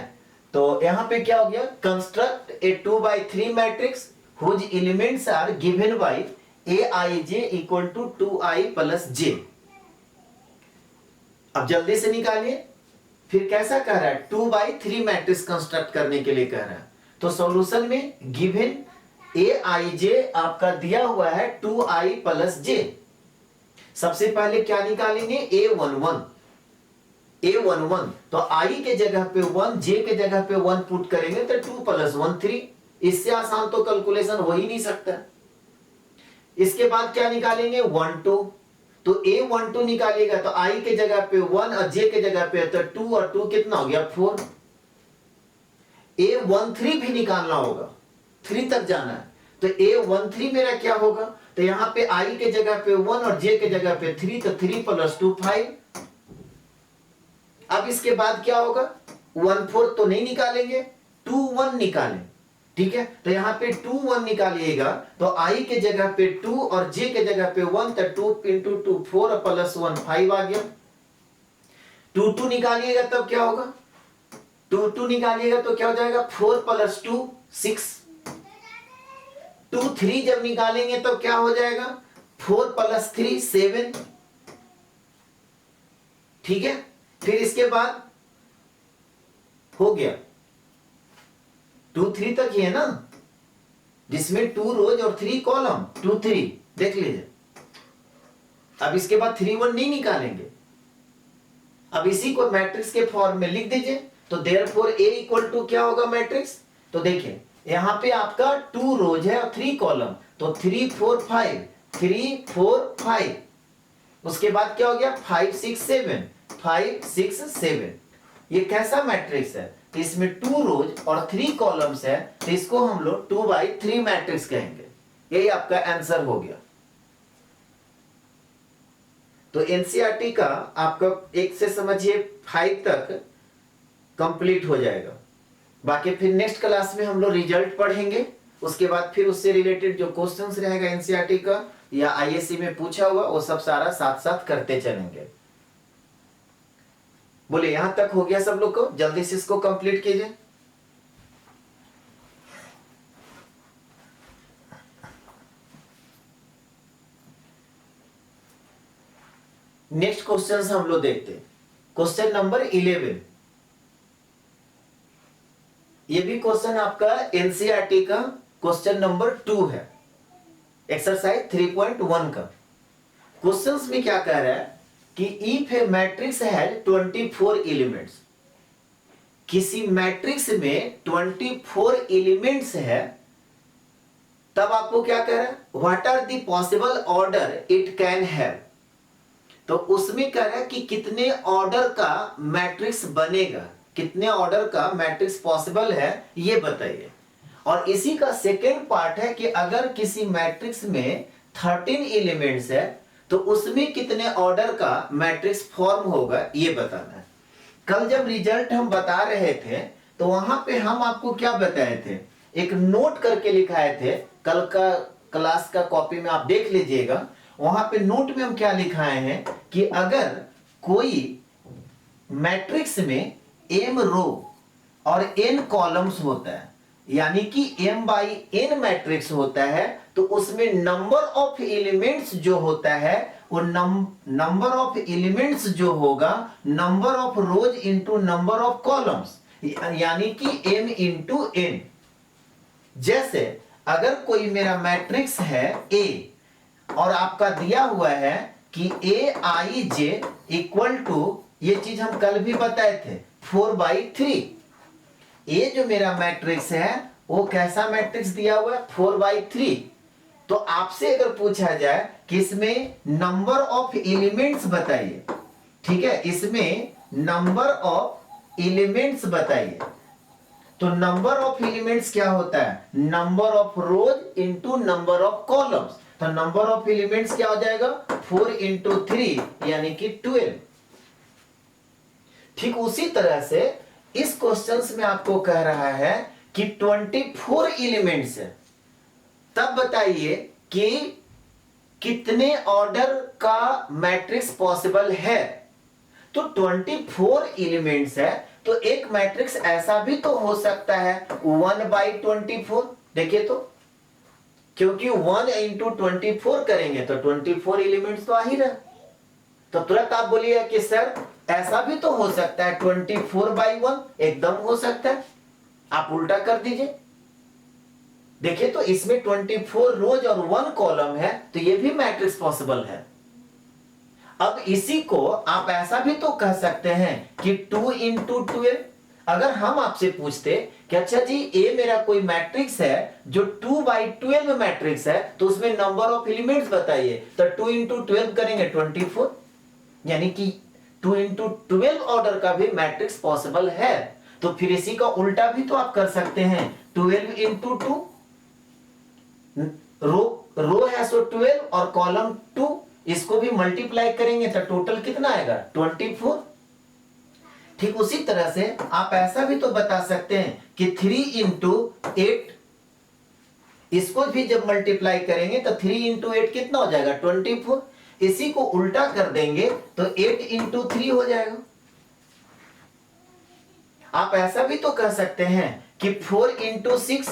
तो यहां पे क्या हो गया, construct a 2x3 matrix whose elements are given by aij equal to 2i plus j। अब जल्दी से निकालिए। फिर कैसा कह रहा है, 2x3 मैट्रिक्स कंस्ट्रक्ट करने के लिए कह रहा है। तो सॉल्यूशन में गिवन aij आपका दिया हुआ है 2i प्लस j। सबसे पहले क्या निकालेंगे, a11 तो i के जगह पे 1, j के जगह पे 1 पुट करेंगे तो 2 प्लस 1 3। इससे आसान तो कैलकुलेशन हो ही नहीं सकता। इसके बाद क्या निकालेंगे, 1 2, तो a12 निकालिएगा तो i के जगह पे 1 और j के जगह पे तो 2 और 2 कितना हो गया 4। a13 भी निकालना होगा, 3 तक जाना है। तो a13 मेरा क्या होगा, तो यहां पे i के जगह पे 1 और j के जगह पे 3, तो 3 प्लस 2 5। अब इसके बाद क्या होगा, 1 4 तो नहीं निकालेंगे, 2 1 निकालें। ठीक है, तो यहां पे 2 1 निकालिएगा तो i के जगह पे 2 और j के जगह पे 1, तो 2 इंटू 2 4 प्लस 1 5 आ गया। 2 2 निकालिएगा तब क्या होगा, 2 2 निकालिएगा तो क्या हो जाएगा, 4 प्लस 2 6। 2 3 जब निकालेंगे तो क्या हो जाएगा, 4 प्लस 3 7। ठीक है, फिर इसके बाद हो गया 2 3 तक ही है ना, जिसमें 2 रोज और 3 कॉलम, 2 3 देख लीजिए। अब इसके बाद 3 1 नहीं निकालेंगे। अब इसी को मैट्रिक्स के फॉर्म में लिख दीजिए। तो देयरफॉर A इक्वल टू क्या होगा मैट्रिक्स, तो देखिए यहां पे आपका 2 रोज है और 3 कॉलम, तो 3 4 5 3 4 5। उसके बाद क्या हो गया 5 6 7 5 6 7। ये कैसा मैट्रिक्स है, तो इसमें 2 रोज और 3 कॉलम्स है, तो इसको हम लोग 2x3 मैट्रिक्स कहेंगे। यही आपका आंसर हो गया। तो एनसीईआरटी का आपका 1 से समझिए 5 तक कंप्लीट हो जाएगा। बाकी फिर नेक्स्ट क्लास में हम लोग रिजल्ट पढ़ेंगे, उसके बाद फिर उससे रिलेटेड जो क्वेश्चंस रहेगा एनसीईआरटी का या आईएससी में पूछा हुआ, वो सब सारा साथ साथ करते चलेंगे। बोले यहां तक हो गया सब लोग को, जल्दी से इसको कंप्लीट कीजिए। नेक्स्ट क्वेश्चन हम लोग देखते हैं, क्वेश्चन नंबर 11। ये भी क्वेश्चन आपका एनसीईआरटी का क्वेश्चन नंबर 2 है, एक्सरसाइज 3.1 का। क्वेश्चंस में क्या कह रहा है कि if A matrix has 24 elements, किसी मैट्रिक्स में 24 एलिमेंट्स है, तब आपको क्या कह रहा है, what are the possible order it can have. तो उसमें कह रहा है कि कितने ऑर्डर का मैट्रिक्स बनेगा, कितने ऑर्डर का मैट्रिक्स पॉसिबल है ये बताइए। और इसी का सेकेंड पार्ट है कि अगर किसी मैट्रिक्स में 13 एलिमेंट्स है तो उसमें कितने ऑर्डर का मैट्रिक्स फॉर्म होगा ये बताना है। कल जब रिजल्ट हम बता रहे थे तो वहां पे हम आपको क्या बताए थे, एक नोट करके लिखाए थे, कल का क्लास का कॉपी में आप देख लीजिएगा। वहां पे नोट में हम क्या लिखाए हैं कि अगर कोई मैट्रिक्स में m रो और n कॉलम्स होता है, यानी कि m बाई n मैट्रिक्स होता है, तो उसमें नंबर ऑफ एलिमेंट्स जो होता है वो नंबर ऑफ एलिमेंट्स जो होगा number of rose into number of columns, यानी कि m इंटू n। जैसे अगर कोई मेरा मैट्रिक्स है A और आपका दिया हुआ है कि aij इक्वल टू, ये चीज हम कल भी बताए थे, 4/3। ये जो मेरा मैट्रिक्स है वो कैसा मैट्रिक्स दिया हुआ है, 4/3। तो आपसे अगर पूछा जाए कि इसमें नंबर ऑफ एलिमेंट्स बताइए, ठीक है, इसमें नंबर ऑफ एलिमेंट्स बताइए। तो नंबर ऑफ एलिमेंट्स क्या होता है? Number of rose into number of columns. तो नंबर ऑफ एलिमेंट्स क्या हो जाएगा? 4 इंटू 3 यानी कि 12। ठीक उसी तरह से इस क्वेश्चंस में आपको कह रहा है कि 24 एलिमेंट्स है, तब बताइए कि कितने ऑर्डर का मैट्रिक्स पॉसिबल है। तो 24 एलिमेंट्स है, तो एक मैट्रिक्स ऐसा भी तो हो सकता है 1/24। देखिए तो, क्योंकि 1 इंटू 24 करेंगे तो 24 एलिमेंट्स तो आ ही रहा। तो तुरंत आप बोलिए कि सर ऐसा भी तो हो सकता है 24/1, एकदम हो सकता है। आप उल्टा कर दीजिए। देखिए तो इसमें 24 रोज और 1 कॉलम है, तो ये भी मैट्रिक्स पॉसिबल है। अब इसी को आप ऐसा भी तो कह सकते हैं कि 2 इंटू 12। अगर हम आपसे पूछते कि अच्छा जी ये मेरा कोई मैट्रिक्स है जो 2/12 मैट्रिक्स है, तो उसमें नंबर ऑफ एलिमेंट्स बताइए, तो 2 इंटू 12 करेंगे 24, यानी कि 2 इंटू 12 ऑर्डर का भी मैट्रिक्स पॉसिबल है। तो फिर इसी का उल्टा भी तो आप कर सकते हैं, 12 इंटू 2। रो है सो 12 और कॉलम 2, इसको भी मल्टीप्लाई करेंगे तो टोटल कितना आएगा? 24। ठीक उसी तरह से आप ऐसा भी तो बता सकते हैं कि 3 इंटू 8, इसको भी जब मल्टीप्लाई करेंगे तो 3 इंटू 8 कितना हो जाएगा? 24। इसी को उल्टा कर देंगे तो 8 इंटू 3 हो जाएगा। आप ऐसा भी तो कह सकते हैं कि 4 इंटू 6,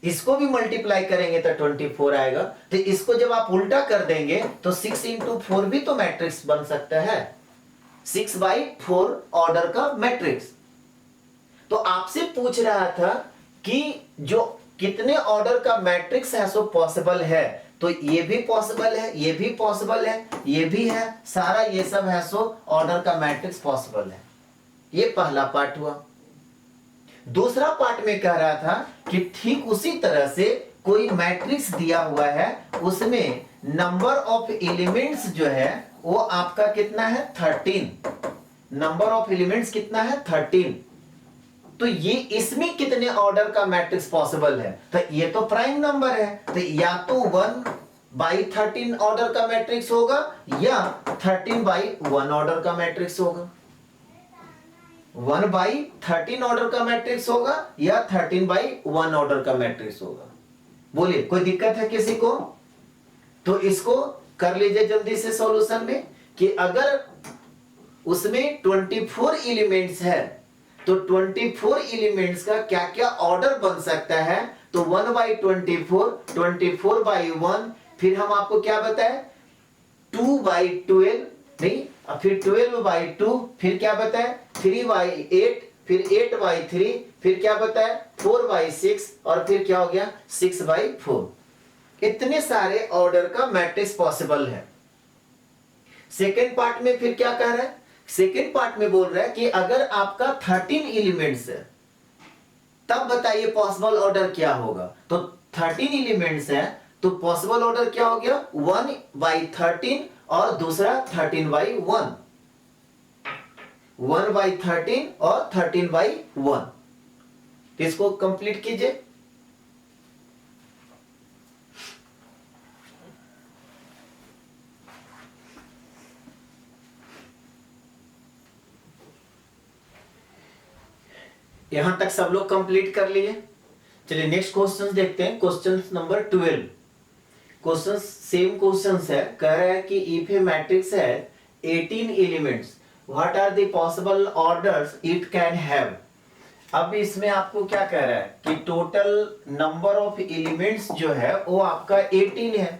इसको भी मल्टीप्लाई करेंगे तो 24 आएगा। तो इसको जब आप उल्टा कर देंगे तो 6 इंटू 4 भी तो मैट्रिक्स बन सकता है, 6/4 ऑर्डर का मैट्रिक्स। तो आपसे पूछ रहा था कि जो कितने ऑर्डर का मैट्रिक्स है सो पॉसिबल है, तो ये भी पॉसिबल है, ये भी पॉसिबल है, ये भी है, सारा ये सब है सो ऑर्डर का मैट्रिक्स पॉसिबल है। ये पहला पार्ट हुआ। दूसरा पार्ट में कह रहा था कि ठीक उसी तरह से कोई मैट्रिक्स दिया हुआ है, उसमें नंबर ऑफ एलिमेंट्स जो है वो आपका कितना है? 13। नंबर ऑफ एलिमेंट्स कितना है? 13। तो ये इसमें कितने ऑर्डर का मैट्रिक्स पॉसिबल है? तो ये तो प्राइम नंबर है, तो या तो 1/13 ऑर्डर का मैट्रिक्स होगा या 13/1 ऑर्डर का मैट्रिक्स होगा। 1/13 ऑर्डर का मैट्रिक्स होगा या 13/1 ऑर्डर का मैट्रिक्स होगा। बोलिए कोई दिक्कत है किसी को? तो इसको कर लीजिए जल्दी से सॉल्यूशन में कि अगर उसमें 24 एलिमेंट्स है तो 24 एलिमेंट्स का क्या क्या ऑर्डर बन सकता है। तो 1/24, 24/1, फिर हम आपको क्या बताए 2/12, नहीं फिर 12/2, फिर क्या बताए 3/8, फिर 8/3, फिर क्या बताए 4/6 और फिर क्या हो गया 6/4। इतने सारे ऑर्डर का मैट्रिक्स पॉसिबल है। सेकेंड पार्ट में फिर क्या कह रहा है? सेकेंड पार्ट में बोल रहा है कि अगर आपका 13 एलिमेंट्स है तब बताइए पॉसिबल ऑर्डर क्या होगा। तो 13 एलिमेंट्स है तो पॉसिबल ऑर्डर क्या हो गया? 1/13 और दूसरा 13/1, 1/13 और 13/1। इसको कंप्लीट कीजिए। यहां तक सब लोग कंप्लीट कर लिए। चलिए नेक्स्ट क्वेश्चन देखते हैं, question number 12। Question same question है, कह रहा है कि इफ ए मैट्रिक्स है 18 elements, what are the possible orders it can have. अब इसमें आपको क्या कह रहा है कि टोटल नंबर ऑफ एलिमेंट्स जो है वो आपका 18 है।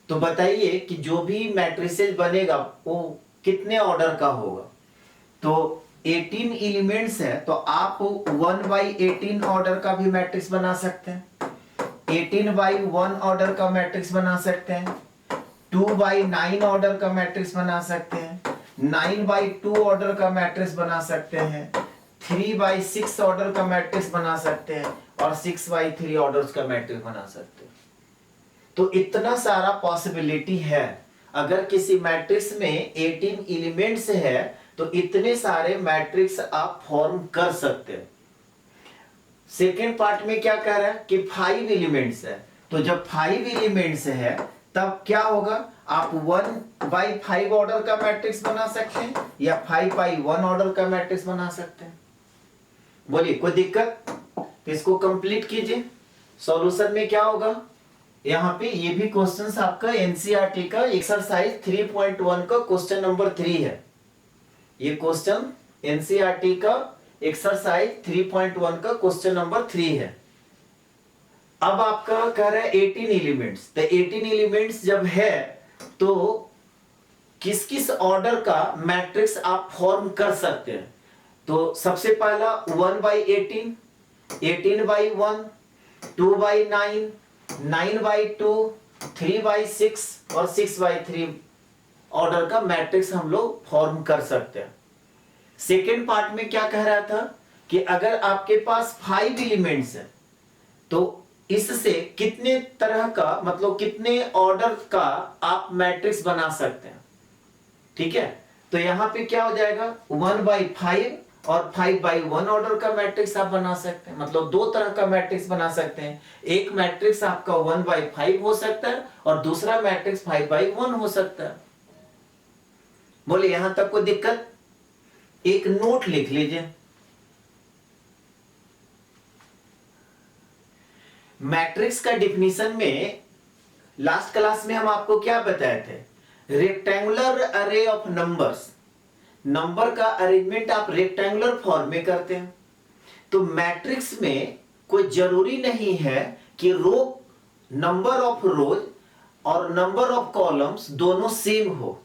तो बताइए कि जो भी मैट्रिसेस बनेगा वो कितने ऑर्डर का होगा। तो 18 एलिमेंट्स है तो आप 1/18 ऑर्डर का भी मैट्रिक्स बना सकते हैं, 18/1 ऑर्डर का मैट्रिक्स बना सकते हैं, 2/9 ऑर्डर का मैट्रिक्स बना सकते हैं, 9/2 ऑर्डर का मैट्रिक्स बना सकते हैं, 3/6 ऑर्डर का मैट्रिक्स बना सकते हैं और 6/3 ऑर्डर्स का मैट्रिक्स बना सकते हैं। तो इतना सारा पॉसिबिलिटी है। अगर किसी मैट्रिक्स में 18 एलिमेंट्स है तो इतने सारे मैट्रिक्स आप फॉर्म कर सकते हैं। सेकेंड पार्ट में क्या कह रहा है कि 5 एलिमेंट्स है, तो जब 5 एलिमेंट्स है तब क्या होगा, आप 1/5 ऑर्डर का मैट्रिक्स बना सकते हैं या 5/1 ऑर्डर का मैट्रिक्स बना सकते हैं। बोलिए कोई दिक्कत? तो इसको कंप्लीट कीजिए। सॉल्यूशन में क्या होगा, यहाँ पे ये भी क्वेश्चन आपका एनसीईआरटी का एक्सरसाइज 3.1 का क्वेश्चन नंबर 3 है। ये क्वेश्चन एनसीईआरटी का एक्सरसाइज 3.1 का क्वेश्चन नंबर 3 है। अब आपका कह रहा है 18 एलिमेंट्स, तो 18 एलिमेंट्स जब है तो किस किस ऑर्डर का मैट्रिक्स आप फॉर्म कर सकते हैं। तो सबसे पहला 1/18, 18/1, 2/9, 9/2, 3/6 और 6/3 ऑर्डर का मैट्रिक्स हम लोग फॉर्म कर सकते हैं। सेकेंड पार्ट में क्या कह रहा था कि अगर आपके पास 5 एलिमेंट्स है तो इससे कितने तरह का, मतलब कितने ऑर्डर का आप मैट्रिक्स बना सकते हैं। ठीक है, तो यहां पे क्या हो जाएगा, 1/5 और 5/1 ऑर्डर का मैट्रिक्स आप बना सकते हैं, मतलब दो तरह का मैट्रिक्स बना सकते हैं। एक मैट्रिक्स आपका 1/5 हो सकता है और दूसरा मैट्रिक्स 5/1 हो सकता है। बोले यहां तक कोई दिक्कत? एक नोट लिख लीजिए। मैट्रिक्स का डिफिनीशन में लास्ट क्लास में हम आपको क्या बताए थे, रेक्टेंगुलर अरे ऑफ नंबर्स, नंबर का अरेंजमेंट आप रेक्टेंगुलर फॉर्म में करते हैं। तो मैट्रिक्स में कोई जरूरी नहीं है कि रो, नंबर ऑफ रोज और नंबर ऑफ कॉलम्स दोनों सेम हो,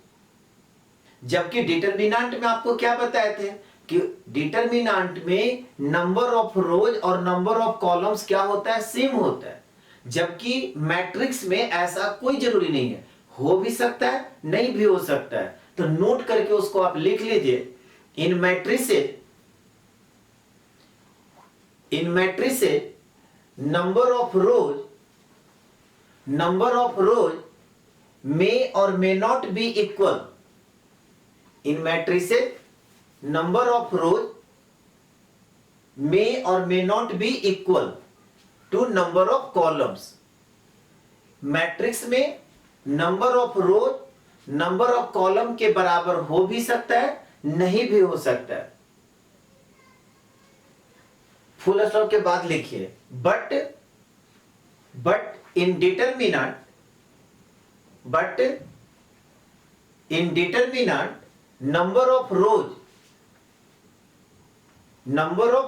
जबकि डिटरमिनेंट में आपको क्या बताए थे कि डिटरमिनेंट में नंबर ऑफ रोज और नंबर ऑफ कॉलम्स क्या होता है, सेम होता है। जबकि मैट्रिक्स में ऐसा कोई जरूरी नहीं है, हो भी सकता है नहीं भी हो सकता है। तो नोट करके उसको आप लिख लीजिए, in matrices number of rows may or may not be equal. In matrices number of rows may or may not be equal to number of columns. Matrix में number of rows number of column के बराबर हो भी सकता है, नहीं भी हो सकता है। फुल स्टॉप के बाद लिखिए, but in determinant number of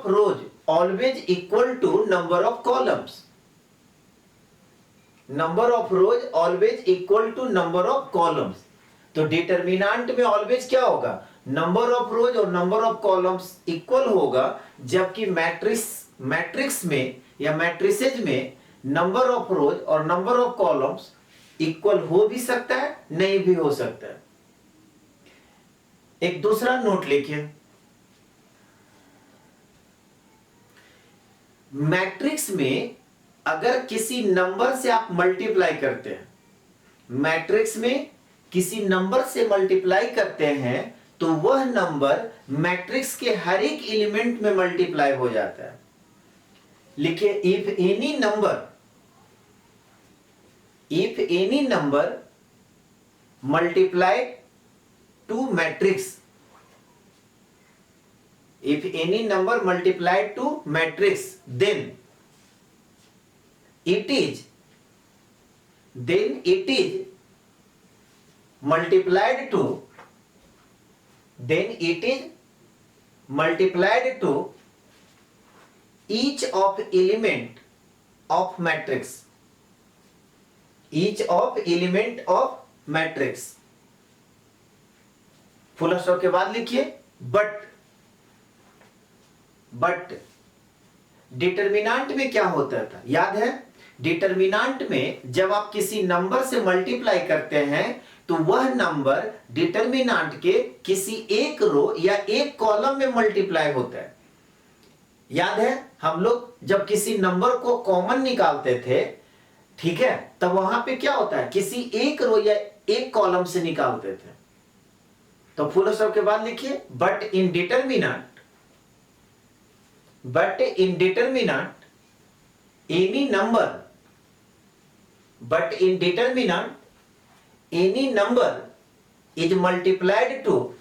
rows always equal to number of columns. Number of rows always equal to number of columns. तो डिटरमिनेंट में ऑलवेज क्या होगा, नंबर ऑफ रोज और नंबर ऑफ कॉलम्स इक्वल होगा, जबकि मैट्रिक्स में या मैट्रिसेज में नंबर ऑफ रोज और नंबर ऑफ कॉलम्स इक्वल हो भी सकता है, नहीं भी हो सकता है। एक दूसरा नोट लिखिए, मैट्रिक्स में अगर किसी नंबर से आप मल्टीप्लाई करते हैं, मैट्रिक्स में किसी नंबर से मल्टीप्लाई करते हैं तो वह नंबर मैट्रिक्स के हर एक एलिमेंट में मल्टीप्लाई हो जाता है। लिखिए, if any number multiplied to matrix, if any number multiplied to matrix, then it is multiplied to each of element of matrix, full stop के बाद लिखिए, बट डिटरमिनेंट में क्या होता था, याद है? डिटरमिनेंट में जब आप किसी नंबर से मल्टीप्लाई करते हैं तो वह नंबर डिटरमिनेंट के किसी एक रो या एक कॉलम में मल्टीप्लाई होता है। याद है, हम लोग जब किसी नंबर को कॉमन निकालते थे, ठीक है, तब वहां पे क्या होता है, किसी एक रो या एक कॉलम से निकालते थे। तो फुल स्टॉप के बाद लिखिए but in determinant any number, but in determinant any number is multiplied to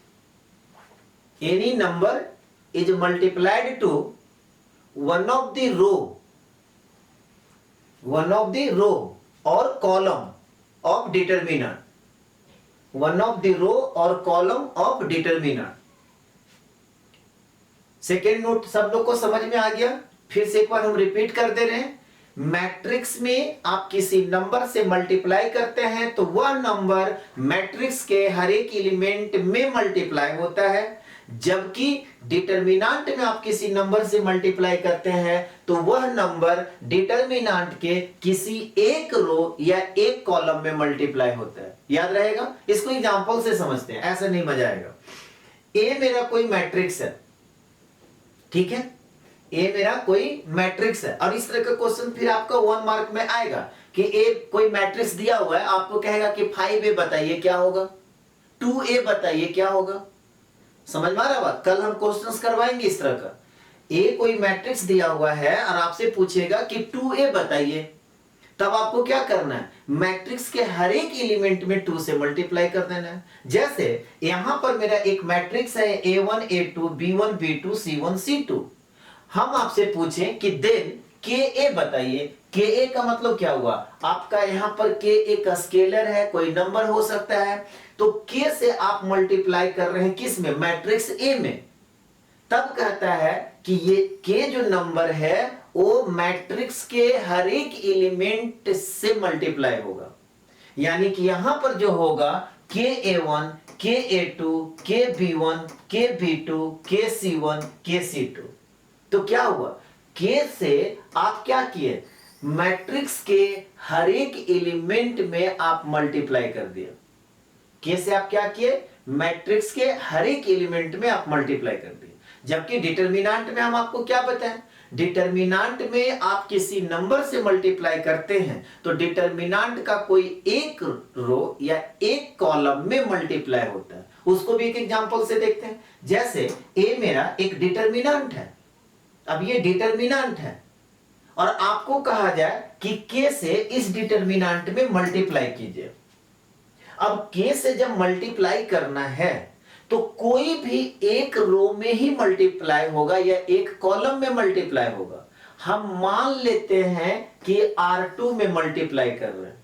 one of the row or column of determinant, second note सब लोग को समझ में आ गया? फिर से एक बार हम रिपीट कर दे रहे हैं। मैट्रिक्स में आप किसी नंबर से मल्टीप्लाई करते हैं तो वह नंबर मैट्रिक्स के हर एक एलिमेंट में मल्टीप्लाई होता है, जबकि डिटरमिनेंट में आप किसी नंबर से मल्टीप्लाई करते हैं तो वह नंबर डिटरमिनेंट के किसी एक रो या एक कॉलम में मल्टीप्लाई होता है। याद रहेगा? इसको एग्जांपल से समझते हैं, ऐसा नहीं मजा आएगा। ए मेरा कोई मैट्रिक्स है, ठीक है, ए मेरा कोई मैट्रिक्स है, और इस तरह का क्वेश्चन फिर आपका 1 मार्क में आएगा कि ए कोई मैट्रिक्स दिया हुआ है, आपको कहेगा कि 5a बताइए क्या होगा, 2a बताइए क्या होगा। समझ में आ रहा बात? कल हम क्वेश्चंस करवाएंगे इस तरह का। ए कोई मैट्रिक्स दिया हुआ है और आपसे पूछेगा कि 2a बताइए, तब आपको क्या करना है? मैट्रिक्स के हर एक एलिमेंट में 2 से मल्टीप्लाई कर देना है। जैसे यहां पर मेरा एक मैट्रिक्स है a1 a2 b1 b2 c1 c2। हम आपसे पूछें कि देन ka बताइए। ka का मतलब क्या हुआ? आपका यहां पर k एक स्केलर है, कोई नंबर हो सकता है, तो k से आप मल्टीप्लाई कर रहे हैं किस में? मैट्रिक्स a में। तब कहता है कि ये k जो नंबर है वो मैट्रिक्स के हर एक एलिमेंट से मल्टीप्लाई होगा। यानी कि यहां पर जो होगा ka1 ka2 kb1 kb2 kc1 kc2। तो क्या हुआ? k से आप क्या किए? मैट्रिक्स के हर एक एलिमेंट में आप मल्टीप्लाई कर दिया। k से आप क्या किए? मैट्रिक्स के हर एक एलिमेंट में आप मल्टीप्लाई कर दिए। जबकि डिटरमिनेंट में हम आपको क्या बताएं? डिटरमिनेंट में आप किसी नंबर से मल्टीप्लाई करते हैं तो डिटरमिनेंट का कोई एक रो या एक कॉलम में मल्टीप्लाई होता है। उसको भी एक एग्जांपल से देखते हैं। जैसे a मेरा एक डिटरमिनेंट है, अब ये डिटरमिनेंट है और आपको कहा जाए कि k से इस डिटरमिनेंट में मल्टीप्लाई कीजिए। अब k से जब मल्टीप्लाई करना है तो कोई भी एक रो में ही मल्टीप्लाई होगा या एक कॉलम में मल्टीप्लाई होगा। हम मान लेते हैं कि R2 में मल्टीप्लाई कर रहे हैं,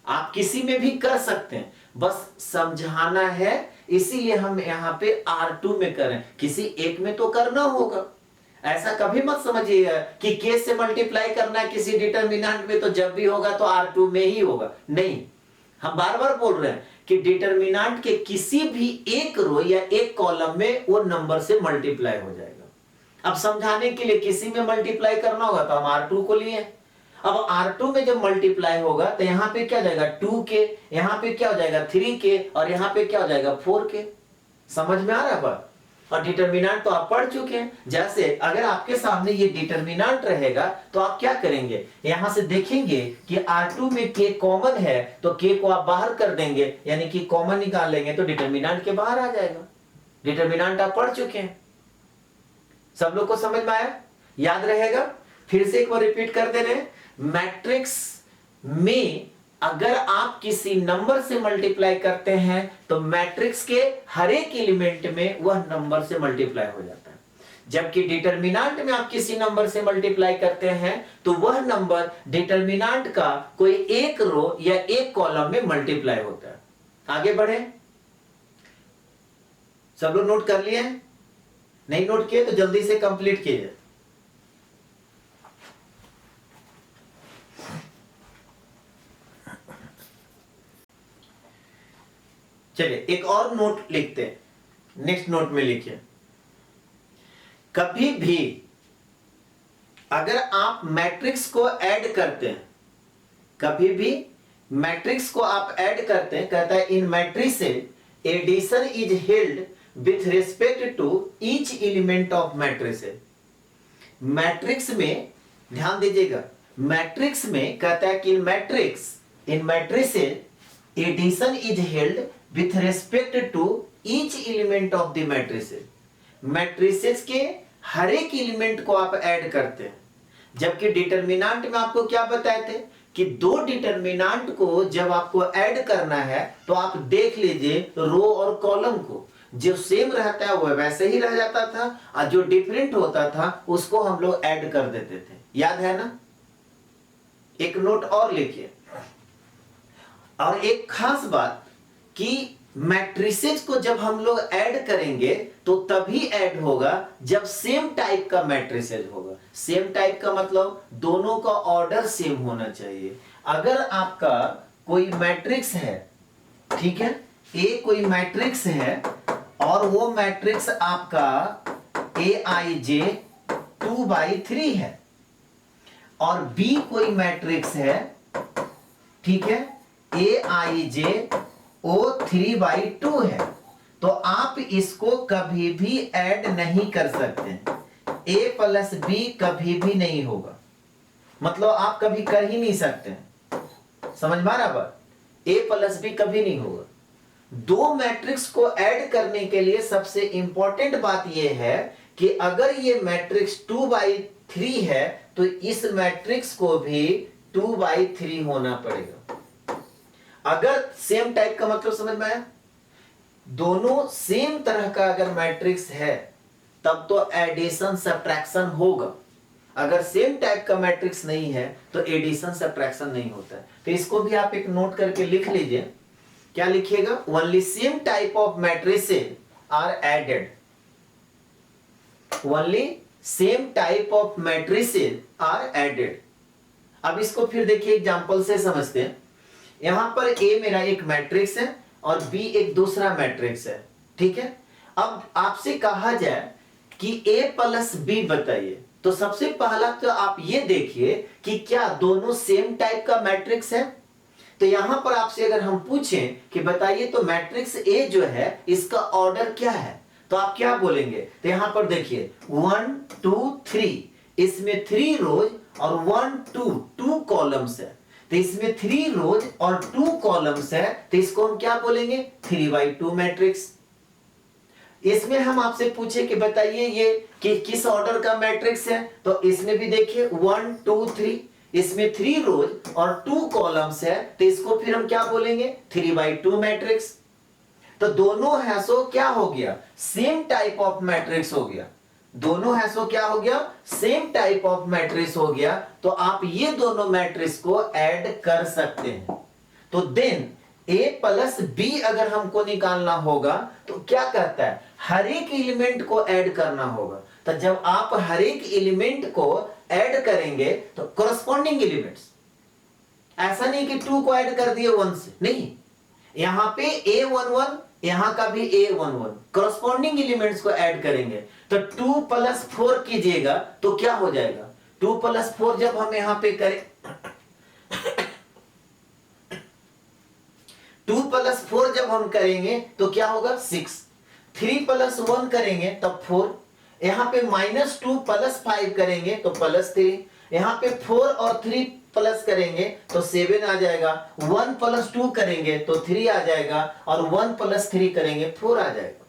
आप किसी में भी कर सकते हैं, बस समझाना है, इसीलिए हम यहां पे R2 में करें, किसी एक में तो करना होगा। ऐसा कभी मत समझिएगा कि k से मल्टीप्लाई करना है किसी डिटरमिनेंट में तो जब भी होगा तो R2 में ही होगा, नहीं। हम बार बार बोल रहे हैं कि डिटरमिनेंट के किसी भी एक रो या एक कॉलम में वो नंबर से मल्टीप्लाई हो जाएगा। अब समझाने के लिए किसी में मल्टीप्लाई करना होगा तो हम R2 को लिए। अब R2 में जब मल्टीप्लाई होगा तो यहाँ पे क्या हो जाएगा? 2k, यहाँ पे क्या हो जाएगा? 3k, और यहाँ पे क्या हो जाएगा? 4k। समझ में आ रहा है बात? और डिटरमिनेंट तो आप पढ़ चुके हैं। जैसे अगर आपके सामने ये डिटरमिनेंट रहेगा तो आप क्या करेंगे? यहां से देखेंगे कि R2 में k कॉमन है तो k को आप बाहर कर देंगे, यानी कि कॉमन निकाल लेंगे तो डिटरमिनेंट के बाहर आ जाएगा। डिटरमिनेंट आप पढ़ चुके हैं। सब लोग को समझ में आया? याद रहेगा? फिर से एक बार रिपीट कर दे रहे हैं। मैट्रिक्स में अगर आप किसी नंबर से मल्टीप्लाई करते हैं तो मैट्रिक्स के हर एक एलिमेंट में वह नंबर से मल्टीप्लाई हो जाता है। जबकि डिटरमिनेंट में आप किसी नंबर से मल्टीप्लाई करते हैं तो वह नंबर डिटरमिनेंट का कोई एक रो या एक कॉलम में मल्टीप्लाई होता है। आगे बढ़े। सब लोग नोट कर लिए? नहीं नोट किए तो जल्दी से कंप्लीट कीजिए। चलिए एक और नोट लिखते हैं। नेक्स्ट नोट में लिखिए, कभी भी अगर आप मैट्रिक्स को ऐड करते हैं, कभी भी मैट्रिक्स को आप ऐड करते हैं, कहता है in matrix addition is held with respect to each element of matrix. Matrix में ध्यान दीजिएगा, मैट्रिक्स में कहता है कि in matrix addition is held with respect to each element of the matrices, matrices के हर एक एलिमेंट को आप ऐड करते हैं। जबकि डिटरमिनेंट में आपको क्या बताए थे कि दो डिटरमिनेंट को जब आपको ऐड करना है तो आप देख लीजिए रो और कॉलम को, जो सेम रहता है वो वैसे ही रह जाता था और जो डिफरेंट होता था उसको हम लोग ऐड कर देते थे। याद है ना? एक नोट और लिखिए। और एक खास बात कि मैट्रिसेस को जब हम लोग ऐड करेंगे तो तभी ऐड होगा जब सेम टाइप का मैट्रिसेस होगा। सेम टाइप का मतलब दोनों का ऑर्डर सेम होना चाहिए। अगर आपका कोई मैट्रिक्स है, ठीक है, ए कोई मैट्रिक्स है और वो मैट्रिक्स आपका aij 2/3 है और बी कोई मैट्रिक्स है, ठीक है, aij ओ 3/2 है, तो आप इसको कभी भी ऐड नहीं कर सकते। a प्लस बी कभी भी नहीं होगा, मतलब आप कभी कर ही नहीं सकते। समझ में आ रहा बात? a प्लस बी कभी नहीं होगा। दो मैट्रिक्स को ऐड करने के लिए सबसे इंपॉर्टेंट बात यह है कि अगर ये मैट्रिक्स 2/3 है तो इस मैट्रिक्स को भी 2/3 होना पड़ेगा। अगर सेम टाइप का मतलब समझ में आया? दोनों सेम तरह का अगर मैट्रिक्स है तब तो एडिशन सब्ट्रैक्शन होगा। अगर सेम टाइप का मैट्रिक्स नहीं है तो एडिशन सब्ट्रैक्शन नहीं होता है। तो इसको भी आप एक नोट करके लिख लीजिए। क्या लिखिएगा? Only same type of matrices are added. Only same type of matrices are added. अब इसको फिर देखिए एग्जांपल से समझते हैं। यहां पर ए मेरा एक मैट्रिक्स है और बी एक दूसरा मैट्रिक्स है, ठीक है। अब आपसे कहा जाए कि ए प्लस बी बताइए, तो सबसे पहला तो आप ये देखिए कि क्या दोनों सेम टाइप का मैट्रिक्स है। तो यहां पर आपसे अगर हम पूछें कि बताइए तो मैट्रिक्स ए जो है इसका ऑर्डर क्या है, तो आप क्या बोलेंगे? तो यहां पर देखिए 1 2 3, इसमें 3 रोज और 1 2 कॉलम्स है। तो इसमें 3 रोज और 2 कॉलम्स है, तो इसको हम क्या बोलेंगे? 3/2 मैट्रिक्स। इसमें हम आपसे पूछे कि बताइए ये कि किस ऑर्डर का मैट्रिक्स है, तो इसमें भी देखिए 1 2 3, इसमें 3 रोज और 2 कॉलम्स है, तो इसको फिर हम क्या बोलेंगे? 3/2 मैट्रिक्स। तो दोनों है सो क्या हो गया? सेम टाइप ऑफ मैट्रिक्स हो गया। दोनों है सो क्या हो गया? सेम टाइप ऑफ मैट्रिक्स हो गया। तो आप ये दोनों मैट्रिक्स को ऐड कर सकते हैं। तो देन a प्लस बी अगर हमको निकालना होगा तो क्या कहता है? हर एक एलिमेंट को ऐड करना होगा। तो जब आप हर एक एलिमेंट को ऐड करेंगे तो कॉरस्पॉन्डिंग एलिमेंट्स, ऐसा नहीं कि 2 को ऐड कर दिए 1 से, नहीं, यहां पे a11 यहां का भी a11, कॉरस्पॉन्डिंग एलिमेंट्स को ऐड करेंगे। तो 2 + 4 कीजिएगा तो क्या हो जाएगा? 2 + 4 जब हम यहां पे करें 2 + 4 जब हम करेंगे तो क्या होगा? 6। 3 + 1 करेंगे तब 4। यहां पे -2 + 5 करेंगे तो +3। यहां पे 4 और 3 प्लस करेंगे तो 7 आ जाएगा। 1 + 2 करेंगे तो 3 आ जाएगा और 1 + 3 करेंगे 4 आ जाएगा।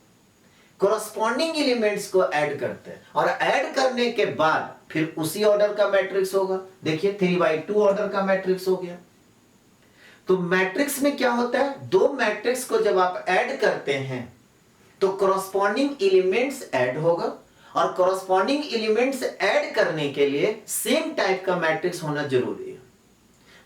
कॉरस्पॉन्डिंग एलिमेंट्स को ऐड करते हैं और ऐड करने के बाद फिर उसी ऑर्डर का मैट्रिक्स होगा। देखिए 3/2 ऑर्डर का मैट्रिक्स हो गया। तो मैट्रिक्स में क्या होता है? दो मैट्रिक्स को जब आप ऐड करते हैं तो कॉरस्पॉन्डिंग एलिमेंट्स ऐड होगा और कॉरस्पॉन्डिंग एलिमेंट्स ऐड करने के लिए सेम टाइप का मैट्रिक्स होना जरूरी है।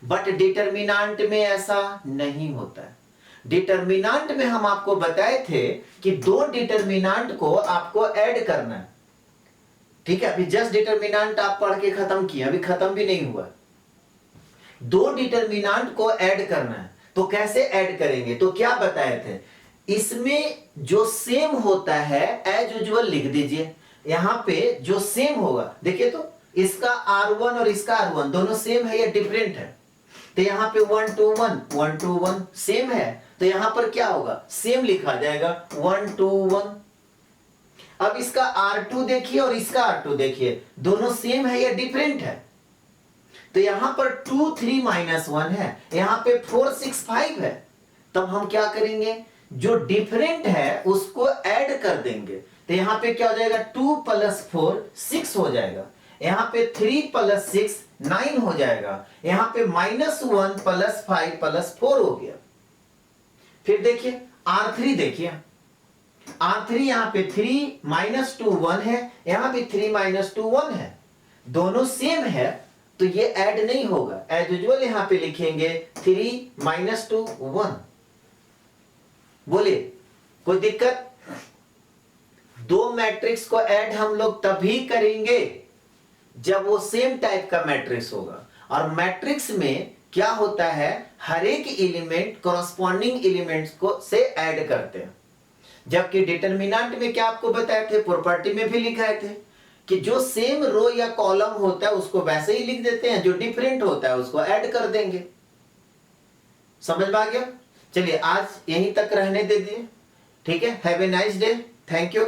बट डिटरमिनेंट में ऐसा नहीं होता है। डिटरमिनेंट में हम आपको बताए थे कि दो डिटरमिनेंट को आपको ऐड करना है, ठीक है। अभी जस्ट डिटरमिनेंट आप पढ़ के खत्म किए, अभी खत्म भी नहीं हुआ। दो डिटरमिनेंट को ऐड करना है, तो कैसे ऐड करेंगे? तो क्या बताए थे? इसमें जो सेम होता है एज यूजुअल लिख दीजिए। यहां पे जो सेम होगा, देखिए तो इसका R1 और इसका R1 दोनों सेम है या डिफरेंट है? तो यहां पे 1 2 1 1 2 1 सेम है, तो यहां पर क्या होगा? सेम लिखा जाएगा 1 2 1। अब इसका R2 देखिए और इसका R2 देखिए, दोनों सेम है या डिफरेंट है? तो यहां पर 2 3 -1 है, यहां पे 4 6 5 है। तब हम क्या करेंगे? जो डिफरेंट है उसको ऐड कर देंगे, तो यहां पे क्या हो जाएगा, 2 + 4 6 हो जाएगा, यहां पे 3 + 6 9 हो जाएगा, यहां पे -1 + 5 + 4 हो गया। फिर देखिए R3, देखिए R3 यहां पे 3 - 2 1 है, यहां भी 3 - 2 1 है, दोनों सेम है तो ये ऐड नहीं होगा। एज यूजुअल यहां पे लिखेंगे 3 - 2 1। बोलिए कोई दिक्कत? दो मैट्रिक्स को ऐड हम लोग तभी करेंगे जब वो सेम टाइप का मैट्रिक्स होगा, और मैट्रिक्स में क्या होता है, हर एक एलिमेंट कॉरस्पॉन्डिंग एलिमेंट्स को से ऐड करते हैं। जबकि डिटरमिनेंट में क्या आपको बताए थे, प्रॉपर्टी में भी लिखाए थे कि जो सेम रो या कॉलम होता है उसको वैसे ही लिख देते हैं, जो डिफरेंट होता है उसको ऐड कर देंगे। समझ में आ गया? चलिए आज यहीं तक रहने दे दिए, ठीक है। Have a nice day, thank you.